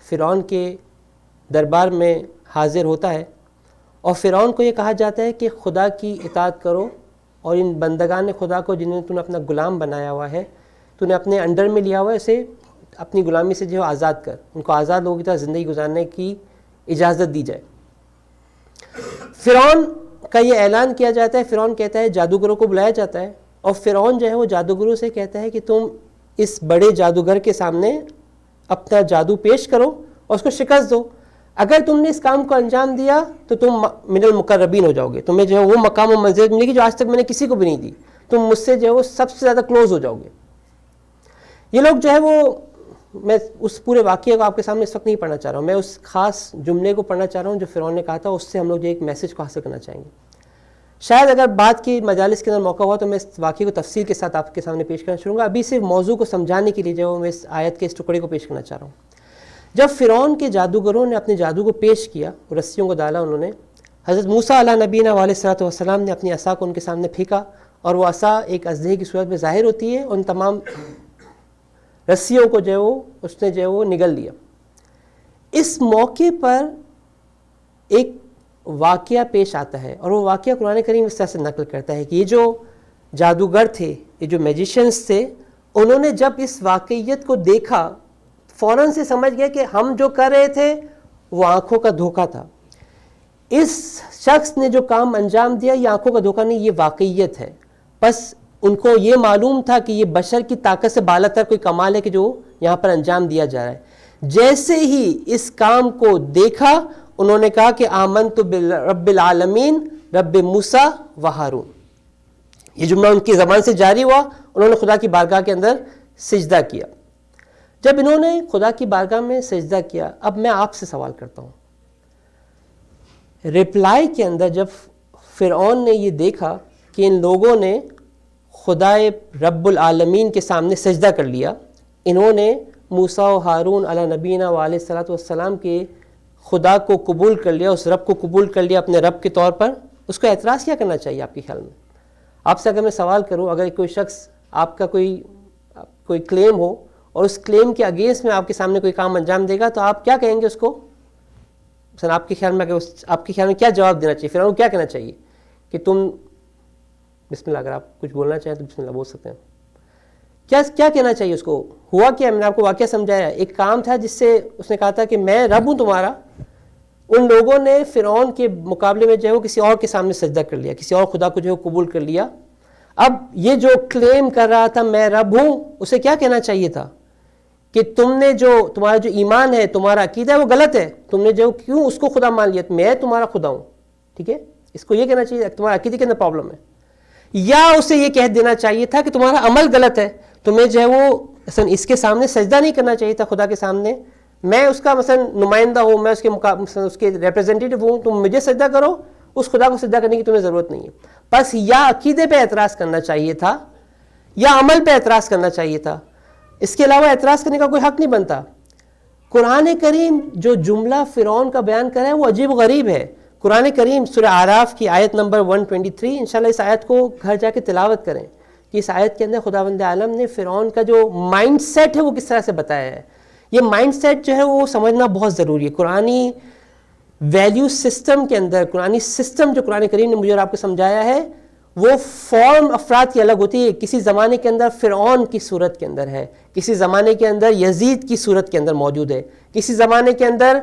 فرعون کے دربار میں حاضر ہوتا ہے اور فرعون کو یہ کہا جاتا ہے کہ خدا کی اطاعت کرو اور ان بندگان خدا کو جنہیں تو نے اپنا غلام بنایا ہوا ہے، تو نے اپنے انڈر میں لیا ہوا ہے، اسے اپنی غلامی سے جو ہے آزاد کر، ان کو آزاد لوگوں کی طرح زندگی گزارنے کی اجازت دی جائے. فرعون کا یہ اعلان کیا جاتا ہے. فرعون کہتا ہے، جادوگروں کو بلایا جاتا ہے اور فرعون جو ہے وہ جادوگروں سے کہتا ہے کہ تم اس بڑے جادوگر کے سامنے اپنا جادو پیش کرو اور اس کو شکست دو. اگر تم نے اس کام کو انجام دیا تو تم من المقربین ہو جاؤ گے, تمہیں جو ہے وہ مقام و منزلت ملے گی جو آج تک میں نے کسی کو بھی نہیں دی, تم مجھ سے جو ہے وہ سب سے زیادہ کلوز ہو جاؤ گے. یہ لوگ جو ہے وہ, میں اس پورے واقعے کو آپ کے سامنے اس وقت نہیں پڑھنا چاہ رہا ہوں, میں اس خاص جملے کو پڑھنا چاہ رہا ہوں جو فرعون نے کہا تھا, اس سے ہم لوگ جو ایک میسج کو حاصل کرنا چاہیں گے. شاید اگر بعد کی مجالس کے اندر موقع ہوا تو میں اس واقعے کو تفصیل کے ساتھ آپ کے سامنے پیش کرنا چاہوں گا. ابھی صرف موضوع کو سمجھانے کے لیے جو ہے میں اس آیت کے اس ٹکڑے کو پیش کرنا چاہ رہا ہوں. جب فرعون کے جادوگروں نے اپنے جادو کو پیش کیا, رسیوں کو ڈالا انہوں نے, حضرت موسیٰ علیہ نبینا علیہ الصلوۃ والسلام نے اپنی عصا کو ان کے سامنے پھینکا, اور وہ عصا ایک اژدہے کی صورت میں ظاہر ہوتی ہے. ان تمام رسیوں کو جو ہے وہ اس نے جو ہے وہ نگل لیا. اس موقع پر ایک واقعہ پیش آتا ہے, اور وہ واقعہ قرآن کریم اس طرح سے نقل کرتا ہے کہ یہ جو جادوگر تھے, یہ جو میجیشنز تھے, انہوں نے جب اس واقعیت کو دیکھا فوراً سے سمجھ گئے کہ ہم جو کر رہے تھے وہ آنکھوں کا دھوکہ تھا. اس شخص نے جو کام انجام دیا یہ آنکھوں کا دھوکہ نہیں, یہ واقعیت ہے. بس ان کو یہ معلوم تھا کہ یہ بشر کی طاقت سے بالا تر کوئی کمال ہے کہ جو یہاں پر انجام دیا جا رہا ہے. جیسے ہی اس کام کو دیکھا انہوں نے کہا کہ آمنت برب العالمین رب موسیٰ و ہارون. یہ جملہ ان کی زبان سے جاری ہوا, انہوں نے خدا کی بارگاہ کے اندر سجدہ کیا. جب انہوں نے خدا کی بارگاہ میں سجدہ کیا, اب میں آپ سے سوال کرتا ہوں, رپلائی کے اندر جب فرعون نے یہ دیکھا کہ ان لوگوں نے خدا رب العالمین کے سامنے سجدہ کر لیا, انہوں نے موسیٰ و ہارون علی نبینا و علیہ الصلوۃ والسلام کے خدا کو قبول کر لیا, اس رب کو قبول کر لیا اپنے رب کے طور پر, اس کو اعتراض کیا کرنا چاہیے آپ کے خیال میں؟ آپ سے اگر میں سوال کروں, اگر کوئی شخص آپ کا کوئی کلیم ہو اور اس کلیم کے اگینسٹ میں آپ کے سامنے کوئی کام انجام دے گا تو آپ کیا کہیں گے اس کو؟ مثلا آپ کے خیال میں آپ کے خیال میں کیا جواب دینا چاہیے؟ فرعون کو کیا کہنا چاہیے کہ تم بسم اللہ, اگر آپ کچھ بولنا چاہیں تو بسم اللہ بول سکتے ہیں. کیا کہنا چاہیے اس کو؟ ہوا کیا؟ میں نے آپ کو واقعہ سمجھایا. ایک کام تھا جس سے اس نے کہا تھا کہ میں رب ہوں تمہارا. ان لوگوں نے فرعون کے مقابلے میں جو ہے وہ کسی اور کے سامنے سجدہ کر لیا, کسی اور خدا کو جو ہے قبول کر لیا. اب یہ جو کلیم کر رہا تھا میں رب ہوں, اسے کیا کہنا چاہیے تھا کہ تمہارا جو ایمان ہے, تمہارا عقیدہ ہے وہ غلط ہے, تم نے جو کیوں اس کو خدا مان لیا, میں تمہارا خدا ہوں. ٹھیک ہے, اس کو یہ کہنا چاہیے تمہارا عقیدے کے اندر پرابلم ہے. یا اسے یہ کہہ دینا چاہیے تھا کہ تمہارا عمل غلط ہے, تمہیں جو ہے وہ مثلا اس کے سامنے سجدہ نہیں کرنا چاہیے تھا خدا کے سامنے, میں اس کا مثلا نمائندہ ہوں, میں اس کے ریپرزینٹیٹیو ہوں, تم مجھے سجدہ کرو, اس خدا کو سجدہ کرنے کی تمہیں ضرورت نہیں ہے. بس یا عقیدے پہ اعتراض کرنا چاہیے تھا یا عمل پہ اعتراض کرنا چاہیے تھا, اس کے علاوہ اعتراض کرنے کا کوئی حق نہیں بنتا. قرآن کریم جو جملہ فرعون کا بیان کر رہا ہے وہ عجیب و غریب ہے. قرآن کریم سورہ اعراف کی آیت نمبر 123, انشاءاللہ اس آیت کو گھر جا کے تلاوت کریں کہ اس آیت کے اندر خداوند عالم نے فرعون کا جو مائنڈ سیٹ ہے وہ کس طرح سے بتایا ہے. یہ مائنڈ سیٹ جو ہے وہ سمجھنا بہت ضروری ہے. قرآنی ویلیو سسٹم کے اندر, قرآنی سسٹم جو قرآن کریم نے مجھے اور آپ کو سمجھایا ہے, وہ فارم افراد کی الگ ہوتی ہے. کسی زمانے کے اندر فرعون کی صورت کے اندر ہے, کسی زمانے کے اندر یزید کی صورت کے اندر موجود ہے, کسی زمانے کے اندر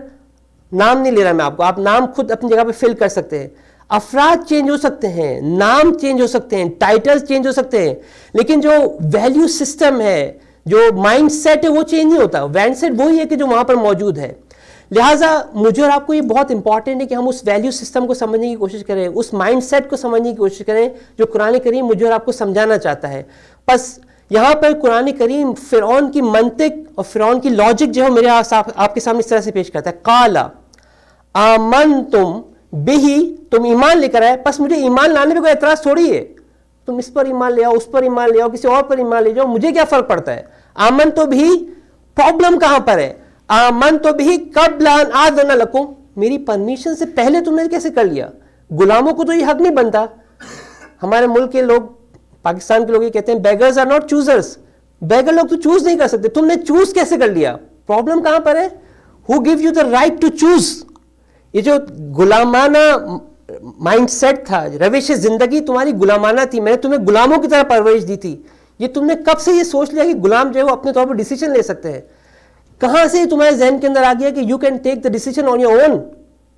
نام نہیں لے رہا میں آپ نام خود اپنی جگہ پہ فل کر سکتے ہیں. افراد چینج ہو سکتے ہیں, نام چینج ہو سکتے ہیں, ٹائٹلز چینج ہو سکتے ہیں, لیکن جو ویلیو سسٹم ہے, جو مائنڈ سیٹ ہے وہ چینج نہیں ہوتا. مائنڈ سیٹ وہی ہے کہ جو وہاں پر موجود ہے. لہٰذا مجھے اور آپ کو یہ بہت امپورٹنٹ ہے کہ ہم اس ویلیو سسٹم کو سمجھنے کی کوشش کریں, اس مائنڈ سیٹ کو سمجھنے کی کوشش کریں جو قرآن کریم مجھے اور آپ کو سمجھانا چاہتا ہے. بس یہاں پر قرآن کریم فرعون کی منطق اور فرعون کی لاجک جو ہے میرے آپ کے سامنے اس طرح سے پیش کرتا ہے. قال آمنتم بہ, تم ایمان لے کر آئے, بس مجھے ایمان لانے پہ کوئی اعتراض تھوڑی ہے. تم اس پر ایمان لے آؤ, اس پر ایمان لے آؤ, کسی اور پر ایمان لے جاؤ, مجھے کیا فرق پڑتا ہے. آمن تو بھی پرابلم کہاں پر ہے؟ آمن تو بھی قبل ان آذن لکم, میری پرمیشن سے پہلے تم نے کیسے کر لیا؟ غلاموں کو تو یہ حق نہیں بنتا. ہمارے ملک کے لوگ, پاکستان کے لوگ یہ کہتے ہیں beggars are not choosers, beggar لوگ تو چوز نہیں کر سکتے, تم نے چوز کیسے کر لیا؟ پرابلم کہاں پر ہے؟ Who gave you the right to choose. یہ جو غلامانہ مائنڈ سیٹ تھا, روش زندگی تمہاری غلامانہ تھی, میں نے تمہیں غلاموں کی طرح پرورش دی تھی. یہ تم نے کب سے یہ سوچ لیا کہ غلام جو ہے وہ اپنے طور پر ڈیسیجن لے سکتے ہیں؟ کہاں سے تمہارے ذہن کے اندر آ گیا کہ you can take the decision on your own?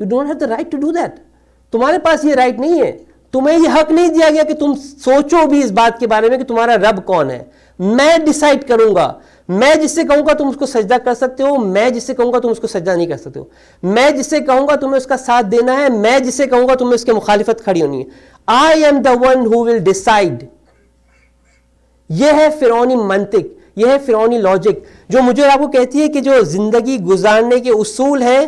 You don't have the right to do that. تمہارے پاس یہ رائٹ نہیں ہے. تمہیں یہ حق نہیں دیا گیا کہ تم سوچو بھی اس بات کے بارے میں کہ تمہارا رب کون ہے. میں ڈیسائیڈ کروں گا, میں جس سے کہوں گا تم اس کو سجدہ کر سکتے ہو, میں جس سے کہوں گا تم اس کو سجدہ نہیں کر سکتے ہو. میں جس سے کہوں گا تمہیں اس کا ساتھ دینا ہے, میں جس سے کہوں گا تمہیں اس کے مخالفت کھڑی ہونی ہے. I am the one who will decide. یہ ہے فرعونی منطق, یہ ہے فرعونی لاجک جو مجھے اور آپ کو کہتی ہے کہ جو زندگی گزارنے کے اصول ہیں,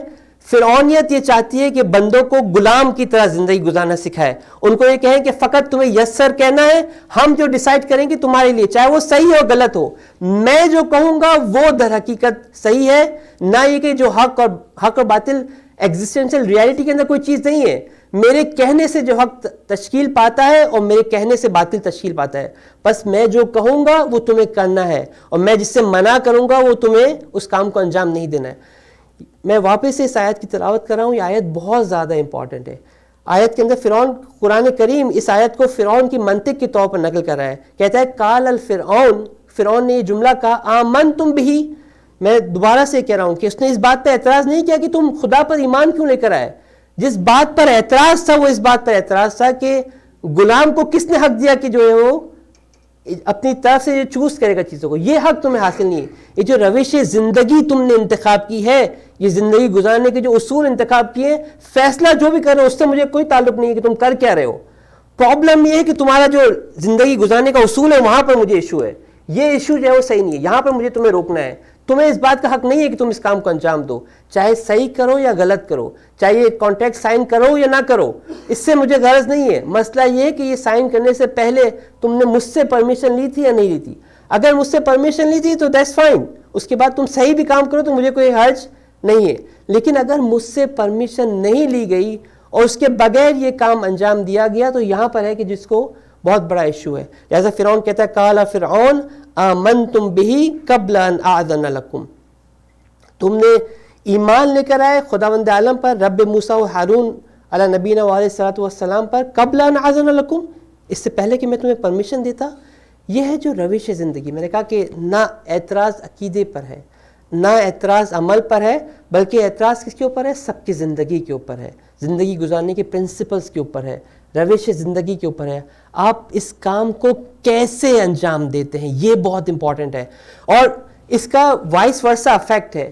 فرعونیت یہ چاہتی ہے کہ بندوں کو غلام کی طرح زندگی گزارنا سکھائے. ان کو یہ کہیں کہ فقط تمہیں یس سر کہنا ہے, ہم جو ڈیسائیڈ کریں گے تمہارے لیے, چاہے وہ صحیح ہو غلط ہو. میں جو کہوں گا وہ در حقیقت صحیح ہے, نہ یہ کہ جو حق اور باطل ایگزسٹینشل ریالٹی کے اندر کوئی چیز نہیں ہے. میرے کہنے سے جو حق تشکیل پاتا ہے اور میرے کہنے سے باطل تشکیل پاتا ہے. بس میں جو کہوں گا وہ تمہیں کرنا ہے, اور میں جس سے منع کروں گا وہ تمہیں اس کام کو انجام نہیں دینا ہے. میں واپس سے اس آیت کی تلاوت کر رہا ہوں, یہ آیت بہت زیادہ امپورٹنٹ ہے. آیت کے اندر فرعون, قرآن کریم اس آیت کو فرعون کی منطق کے طور پر نقل کر رہا ہے. کہتا ہے قال الفرعون, فرعون نے یہ جملہ کہا آمنتم بہ. میں دوبارہ سے کہہ رہا ہوں کہ اس نے اس بات پر اعتراض نہیں کیا کہ تم خدا پر ایمان کیوں لے کر آئے. جس بات پر اعتراض تھا وہ اس بات پر اعتراض تھا کہ غلام کو کس نے حق دیا کہ جو ہے وہ اپنی طرف سے چوز کرے گا چیزوں کو. یہ حق تمہیں حاصل نہیں ہے. یہ جو روش زندگی تم نے انتخاب کی ہے, یہ زندگی گزارنے کے جو اصول انتخاب کیے, فیصلہ جو بھی کر رہے ہو اس سے مجھے کوئی تعلق نہیں ہے کہ تم کر کیا رہے ہو. پرابلم یہ ہے کہ تمہارا جو زندگی گزارنے کا اصول ہے وہاں پر مجھے ایشو ہے. یہ ایشو جو ہے وہ صحیح نہیں ہے, یہاں پر مجھے تمہیں روکنا ہے. تمہیں اس بات کا حق نہیں ہے کہ تم اس کام کو انجام دو, چاہے صحیح کرو یا غلط کرو, چاہے یہ کانٹریکٹ سائن کرو یا نہ کرو, اس سے مجھے غرض نہیں ہے. مسئلہ یہ ہے کہ یہ سائن کرنے سے پہلے تم نے مجھ سے پرمیشن لی تھی یا نہیں لی تھی. اگر مجھ سے پرمیشن لی تھی تو دیٹس فائن, اس کے بعد تم صحیح بھی کام کرو تو مجھے کوئی حرج نہیں ہے. لیکن اگر مجھ سے پرمیشن نہیں لی گئی اور اس کے بغیر یہ کام انجام دیا گیا تو یہاں پر ہے کہ جس کو بہت بڑا ایشو ہے. جیسا فرعون کہتا ہے قال فرعون آمنتم بہ قبل ان اذن لکم, تم نے ایمان لے کر آئے خداوند عالم پر, رب موسیٰ و ہارون علی نبینا و علیہ الصلوۃ والسلام پر, قبل ان اذن لکم, اس سے پہلے کہ میں تمہیں پرمیشن دیتا. یہ ہے جو روش زندگی. میں نے کہا کہ نہ اعتراض عقیدے پر ہے, نہ اعتراض عمل پر ہے, بلکہ اعتراض کس کے اوپر ہے؟ سب کی زندگی کے اوپر ہے, زندگی گزارنے کے پرنسپلز کے اوپر ہے, روش زندگی کے اوپر ہے. آپ اس کام کو کیسے انجام دیتے ہیں یہ بہت امپورٹنٹ ہے, اور اس کا وائس ورسا افیکٹ ہے.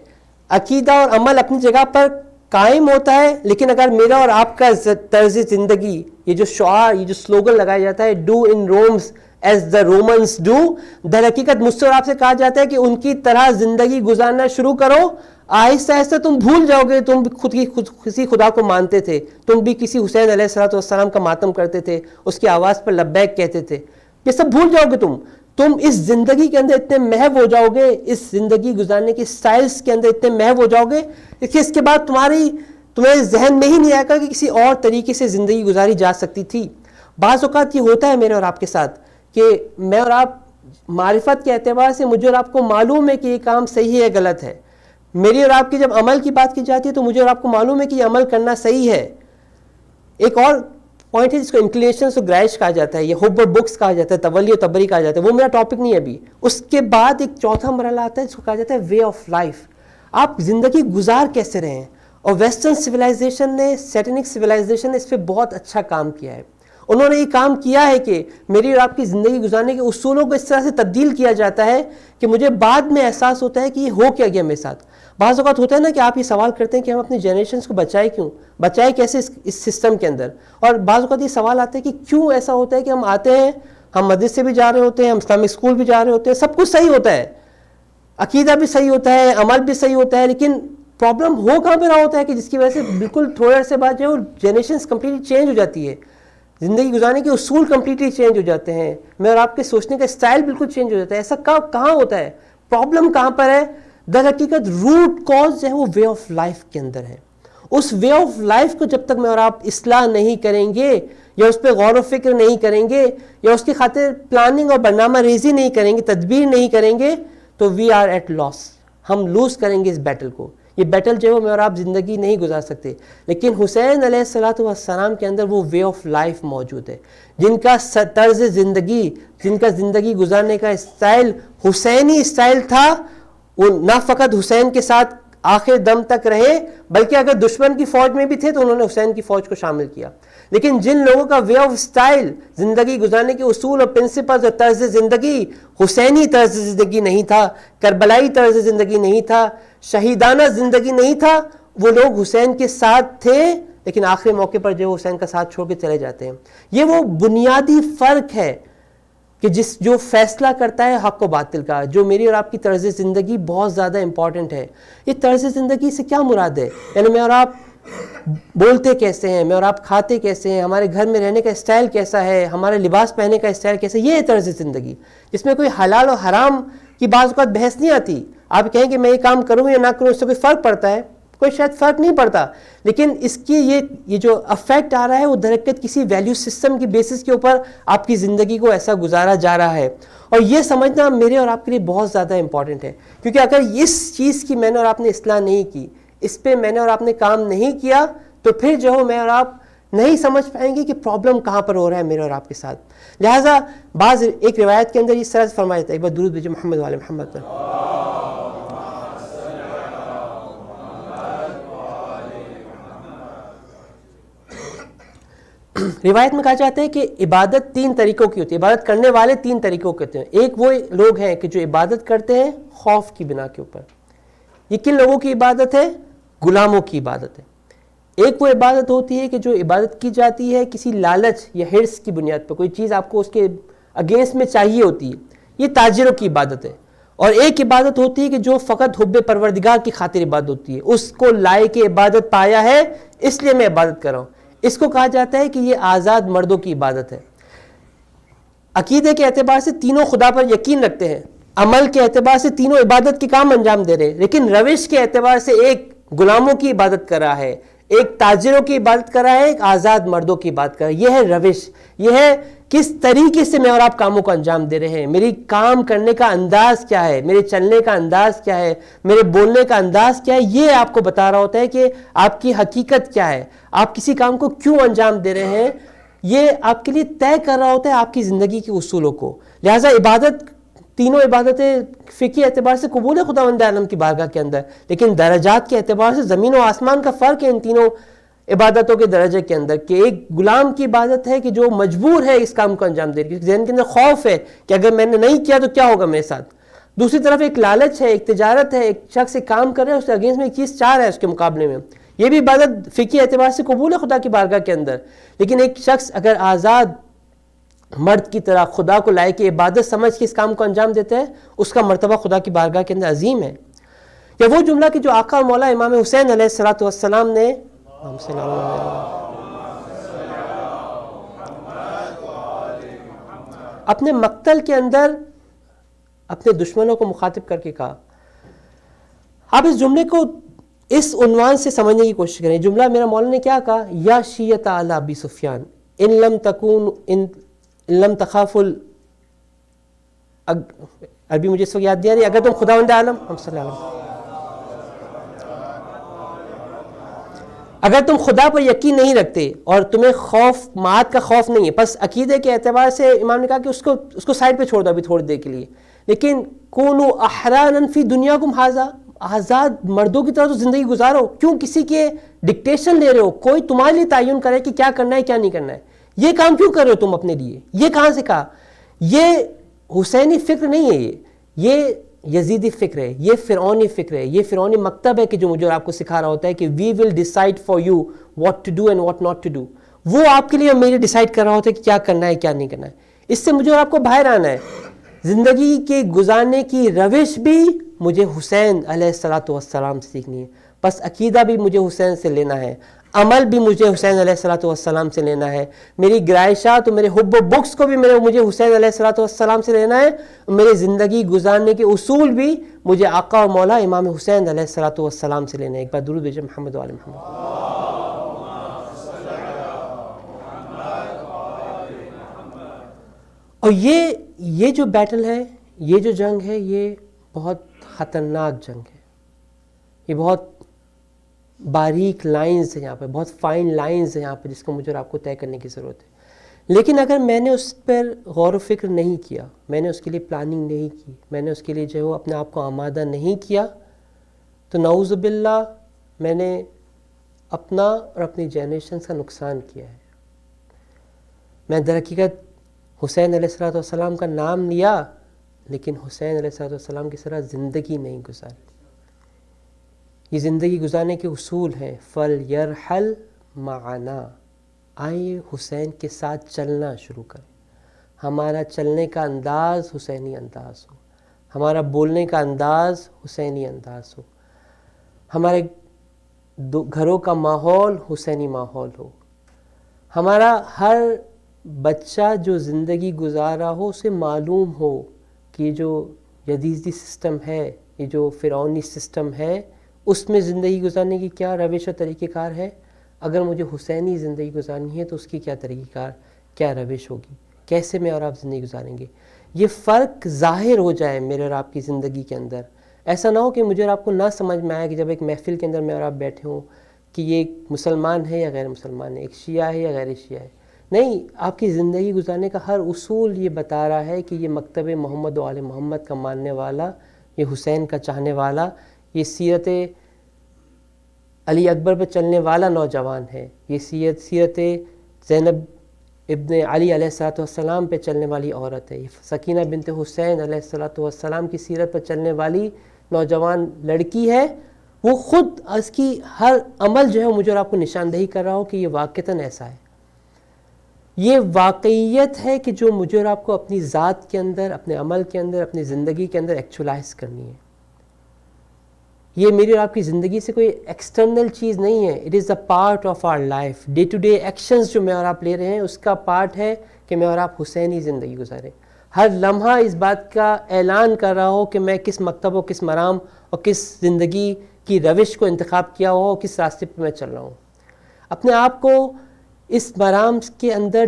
عقیدہ اور عمل اپنی جگہ پر قائم ہوتا ہے, لیکن اگر میرا اور آپ کا طرز زندگی, یہ جو شعار, یہ جو سلوگن لگایا جاتا ہے do in Rome as the Romans do, در حقیقت مجھ سے اور آپ سے کہا جاتا ہے کہ ان کی طرح زندگی گزارنا شروع کرو. آہستہ آہستہ تم بھول جاؤ گے تم کسی خدا کو مانتے تھے, تم بھی کسی حسین علیہ الصلوۃ والسلام کا ماتم کرتے تھے, اس کی آواز پر لبیک کہتے تھے. یہ سب بھول جاؤ گے تم اس زندگی کے اندر اتنے محو ہو جاؤ گے, اس زندگی گزارنے کے سٹائلز کے اندر اتنے محو ہو جاؤ گے کہ اس کے بعد تمہیں ذہن میں ہی نہیں آئے گا کہ کسی اور طریقے سے زندگی گزاری جا سکتی تھی. بعض اوقات یہ ہوتا ہے میرے اور آپ کے ساتھ کہ میں اور آپ معرفت کے اعتبار سے مجھے اور آپ کو معلوم ہے کہ یہ کام صحیح ہے غلط ہے. میری اور آپ کی جب عمل کی بات کی جاتی ہے تو مجھے اور آپ کو معلوم ہے کہ یہ عمل کرنا صحیح ہے. ایک اور پوائنٹ ہے جس کو انکلینیشنز و گرائش کہا جاتا ہے, یہ حب اور بکس کہا جاتا ہے, تولی و تبری کہا جاتا ہے, وہ میرا ٹاپک نہیں ہے ابھی. اس کے بعد ایک چوتھا مرحلہ آتا ہے جس کو کہا جاتا ہے وے آف لائف. آپ زندگی گزار کیسے رہے ہیں, اور ویسٹرن سویلائزیشن نے, سیٹنک سویلائزیشن نے اس پہ بہت اچھا کام کیا ہے. انہوں نے یہ کام کیا ہے کہ میری اور آپ کی زندگی گزارنے کے اصولوں کو اس طرح سے تبدیل کیا جاتا ہے کہ مجھے بعد میں احساس ہوتا ہے کہ یہ ہو کیا گیا میرے ساتھ. بعض اوقات ہوتا ہے نا کہ آپ یہ سوال کرتے ہیں کہ ہم اپنی جنریشنز کو بچائے کیوں, بچائے کیسے اس سسٹم کے اندر. اور بعض اوقات یہ سوال آتا ہے کہ کیوں ایسا ہوتا ہے کہ ہم آتے ہیں, ہم مدرسے بھی جا رہے ہوتے ہیں, ہم اسلامک اسکول بھی جا رہے ہوتے ہیں, سب کچھ صحیح ہوتا ہے, عقیدہ بھی صحیح ہوتا ہے, عمل بھی صحیح ہوتا ہے, لیکن پرابلم ہو کہاں پہ رہا ہوتا ہے کہ جس کی وجہ سے بالکل تھوڑے عرصے بعد جو ہے وہ جنریشنز کمپلیٹلی چینج ہو جاتی ہے, زندگی گزارنے کے اصول کمپلیٹلی چینج ہو جاتے ہیں, میں اور آپ کے سوچنے کا اسٹائل بالکل چینج ہو جاتا ہے. ایسا کہاں ہوتا ہے, پرابلم کہاں پر ہے؟ در حقیقت روٹ کاز جو ہے وہ وے آف لائف کے اندر ہے. اس وے آف لائف کو جب تک میں اور آپ اصلاح نہیں کریں گے, یا اس پہ غور و فکر نہیں کریں گے, یا اس کی خاطر پلاننگ اور برنامہ ریزی نہیں کریں گے, تدبیر نہیں کریں گے, تو وی آر ایٹ لاس, ہم لوز کریں گے اس بیٹل کو. یہ بیٹل جو ہے میں اور آپ زندگی نہیں گزار سکتے. لیکن حسین علیہ الصلوۃ والسلام کے اندر وہ وے آف لائف موجود ہے, جن کا طرز زندگی, جن کا زندگی گزارنے کا اسٹائل حسینی اسٹائل تھا. وہ نہ فقط حسین کے ساتھ آخر دم تک رہے، بلکہ اگر دشمن کی فوج میں بھی تھے تو انہوں نے حسین کی فوج کو شامل کیا. لیکن جن لوگوں کا وے آف سٹائل، زندگی گزارنے کے اصول اور پرنسپلز اور طرز زندگی حسینی طرز زندگی نہیں تھا، کربلائی طرز زندگی نہیں تھا، شہیدانہ زندگی نہیں تھا، وہ لوگ حسین کے ساتھ تھے لیکن آخری موقع پر جو حسین کا ساتھ چھوڑ کے چلے جاتے ہیں. یہ وہ بنیادی فرق ہے کہ جو فیصلہ کرتا ہے حق و باطل کا. جو میری اور آپ کی طرز زندگی بہت زیادہ امپورٹنٹ ہے. یہ طرز زندگی سے کیا مراد ہے؟ یعنی میں اور آپ بولتے کیسے ہیں، میں اور آپ کھاتے کیسے ہیں، ہمارے گھر میں رہنے کا اسٹائل کیسا ہے، ہمارے لباس پہننے کا اسٹائل کیسا ہے. یہ ہے طرز زندگی جس میں کوئی حلال اور حرام کی بعض اوقات بحث نہیں آتی. آپ کہیں کہ میں یہ کام کروں یا نہ کروں، اس سے کوئی فرق پڑتا ہے؟ کوئی شاید فرق نہیں پڑتا، لیکن اس کی یہ جو افیکٹ آ رہا ہے وہ درحقیقت کسی ویلیو سسٹم کی بیسس کے اوپر آپ کی زندگی کو ایسا گزارا جا رہا ہے. اور یہ سمجھنا میرے اور آپ کے لیے بہت زیادہ امپورٹنٹ ہے، کیونکہ اگر اس چیز کی میں نے اور آپ نے اصلاح نہیں کی، اس پہ میں نے اور آپ نے کام نہیں کیا، تو پھر جو ہو میں اور آپ نہیں سمجھ پائیں گے کہ پرابلم کہاں پر ہو رہا ہے میرے اور آپ کے ساتھ. لہٰذا ایک روایت کے اندر اس طرح سے فرمایا جاتا ہے، ایک بار درود بھیجو محمد والے محمد پر. روایت میں کہا جاتا ہے کہ عبادت 3 طریقوں کی ہوتی ہے، عبادت کرنے والے 3 طریقوں کے ہوتے ہیں. ایک وہ لوگ ہیں کہ جو عبادت کرتے ہیں خوف کی بنا کے اوپر. یہ کن لوگوں کی عبادت ہے؟ غلاموں کی عبادت ہے. ایک وہ عبادت ہوتی ہے کہ جو عبادت کی جاتی ہے کسی لالچ یا ہرس کی بنیاد پر، کوئی چیز آپ کو اس کے اگینسٹ میں چاہیے ہوتی ہے، یہ تاجروں کی عبادت ہے. اور ایک عبادت ہوتی ہے کہ جو فقط حب پروردگار کی خاطر عبادت ہوتی ہے، اس کو لائق عبادت پایا ہے اس لیے میں عبادت کر رہا ہوں. اس کو کہا جاتا ہے کہ یہ آزاد مردوں کی عبادت ہے. عقیدے کے اعتبار سے تینوں خدا پر یقین رکھتے ہیں، عمل کے اعتبار سے تینوں عبادت کے کام انجام دے رہے ہیں، لیکن روش کے اعتبار سے ایک غلاموں کی عبادت کر رہا ہے، ایک تاجروں کی عبادت کر رہا ہے، ایک آزاد مردوں کی عبادت کر رہا ہے. یہ ہے روش، یہ ہے کس طریقے سے میں اور آپ کاموں کو انجام دے رہے ہیں، میری کام کرنے کا انداز کیا ہے، میرے چلنے کا انداز کیا ہے، میرے بولنے کا انداز کیا ہے. یہ آپ کو بتا رہا ہوتا ہے کہ آپ کی حقیقت کیا ہے، آپ کسی کام کو کیوں انجام دے رہے ہیں. یہ آپ کے لیے طے کر رہا ہوتا ہے آپ کی زندگی کے اصولوں کو. لہٰذا عبادت، تینوں عبادتیں فقہی اعتبار سے قبول ہے خداوند عالم کی بارگاہ کے اندر، لیکن درجات کے اعتبار سے زمین و آسمان کا فرق ہے ان تینوں عبادتوں کے درجے کے اندر. کہ ایک غلام کی عبادت ہے کہ جو مجبور ہے اس کام کو انجام دے، کیونکہ ذہن کے اندر خوف ہے کہ اگر میں نے نہیں کیا تو کیا ہوگا میرے ساتھ. دوسری طرف ایک لالچ ہے، ایک تجارت ہے، ایک شخص ایک کام کر رہا ہے، اس کے اگینسٹ میں ایک چیز چاہ رہا ہے اس کے مقابلے میں. یہ بھی عبادت فقہی اعتبار سے قبول ہے خدا کی بارگاہ کے اندر. لیکن ایک شخص اگر آزاد مرد کی طرح خدا کو لائق عبادت سمجھ کے اس کام کو انجام دیتا ہے، اس کا مرتبہ خدا کی بارگاہ کے اندر عظیم ہے. یا وہ جملہ کہ جو آقا اور مولا امام حسین علیہ السلام نے اپنے مقتل کے اندر اپنے دشمنوں کو مخاطب کر کے کہا. آپ اس جملے کو اس عنوان سے سمجھنے کی کوشش کریں. جملہ میرا مولا نے کیا کہا؟ یا شیعۃ آل ابی سفیان ان لم تخاف عربی مجھے اس وقت یاد دیا رہی، اگر تم خداوند عالم صلی اللہ علیہ وسلم، اگر تم خدا پر یقین نہیں رکھتے اور تمہیں خوف معاد کا خوف نہیں ہے، پس عقیدے کے اعتبار سے امام نے کہا کہ اس کو سائڈ پہ چھوڑ دو ابھی تھوڑی دیر کے لیے. لیکن کونوا احرارا فی دنیاکم ھذا، آزاد مردوں کی طرح تو زندگی گزارو، کیوں کسی کے ڈکٹیشن لے رہے ہو؟ کوئی تمہارے لیے تعین کرے کہ کیا کرنا ہے کیا نہیں کرنا ہے. یہ کام کیوں کر رہے ہو تم اپنے لیے؟ یہ کہاں سے کہا؟ یہ حسینی فکر نہیں ہے، یہ یزیدی فکر ہے، یہ فرعونی فکر ہے، یہ فرعونی مکتب ہے کہ جو مجھے اور آپ کو سکھا رہا ہوتا ہے کہ we will decide for you what to do and what not to do. وہ آپ کے لیے میرے ڈیسائیڈ کر رہا ہوتا ہے کہ کیا کرنا ہے کیا نہیں کرنا ہے. اس سے مجھے اور آپ کو باہر آنا ہے. زندگی کے گزارنے کی روش بھی مجھے حسین علیہ السلام سے سیکھنی ہے. بس عقیدہ بھی مجھے حسین سے لینا ہے، عمل بھی مجھے حسین علیہ السلام سے لینا ہے، میری گرائشات اور میرے حب و بغض کو بھی مجھے حسین علیہ السلام سے لینا ہے، اور میرے زندگی گزارنے کے اصول بھی مجھے آقا و مولا امام حسین علیہ السلام سے لینا ہے. ایک بار درود بھیجیں محمد و آل محمد. اور یہ جو بیٹل ہے، یہ جو جنگ ہے، یہ بہت خطرناک جنگ ہے. یہ بہت باریک لائنز ہیں یہاں پہ، بہت فائن لائنز ہیں یہاں پہ، جس کو مجھے اور آپ کو طے کرنے کی ضرورت ہے. لیکن اگر میں نے اس پر غور و فکر نہیں کیا، میں نے اس کے لیے پلاننگ نہیں کی، میں نے اس کے لیے جو ہے اپنے آپ کو آمادہ نہیں کیا، تو نعوذ باللہ میں نے اپنا اور اپنی جنریشنز کا نقصان کیا ہے. میں در حقیقت حسین علیہ السلام کا نام لیا لیکن حسین علیہ السلام کی طرح زندگی نہیں گزاری. یہ زندگی گزارنے کے اصول ہیں. فَلْيَرْحَلْ مَعَنَا، آئیے حسین کے ساتھ چلنا شروع کریں. ہمارا چلنے کا انداز حسینی انداز ہو، ہمارا بولنے کا انداز حسینی انداز ہو، ہمارے گھروں کا ماحول حسینی ماحول ہو. ہمارا ہر بچہ جو زندگی گزار رہا ہو اسے معلوم ہو کہ یہ جو یزیدی سسٹم ہے، یہ جو فرعونی سسٹم ہے، اس میں زندگی گزارنے کی کیا روش و طریقہ کار ہے. اگر مجھے حسینی زندگی گزارنی ہے تو اس کی کیا طریقہ کار، کیا روش ہوگی، کیسے میں اور آپ زندگی گزاریں گے. یہ فرق ظاہر ہو جائے میرے اور آپ کی زندگی کے اندر. ایسا نہ ہو کہ مجھے اور آپ کو نہ سمجھ میں آئے کہ جب ایک محفل کے اندر میں اور آپ بیٹھے ہوں کہ یہ ایک مسلمان ہے یا غیر مسلمان ہے، ایک شیعہ ہے یا غیر شیعہ ہے. نہیں، آپ کی زندگی گزارنے کا ہر اصول یہ بتا رہا ہے کہ یہ مکتب محمد و آل محمد کا ماننے والا، یہ حسین کا چاہنے والا، یہ سیرت علی اکبر پہ چلنے والا نوجوان ہے، یہ سیرت زینب ابن علی علیہ السلام پہ چلنے والی عورت ہے، یہ سکینہ بنت حسین علیہ السلام کی سیرت پہ چلنے والی نوجوان لڑکی ہے. وہ خود اس کی ہر عمل جو ہے مجھے اور آپ کو نشاندہی کر رہا ہو کہ یہ واقعتاً ایسا ہے. یہ واقعیت ہے کہ جو مجھے اور آپ کو اپنی ذات کے اندر، اپنے عمل کے اندر، اپنی زندگی کے اندر ایکچولائز کرنی ہے. یہ میری اور آپ کی زندگی سے کوئی ایکسٹرنل چیز نہیں ہے. It is a part of our life. Day to day actions جو میں اور آپ لے رہے ہیں اس کا پارٹ ہے کہ میں اور آپ حسینی زندگی گزاریں. ہر لمحہ اس بات کا اعلان کر رہا ہو کہ میں کس مکتب و کس مرام اور کس زندگی کی روش کو انتخاب کیا ہو، کس راستے پہ میں چل رہا ہوں. اپنے آپ کو اس مرام کے اندر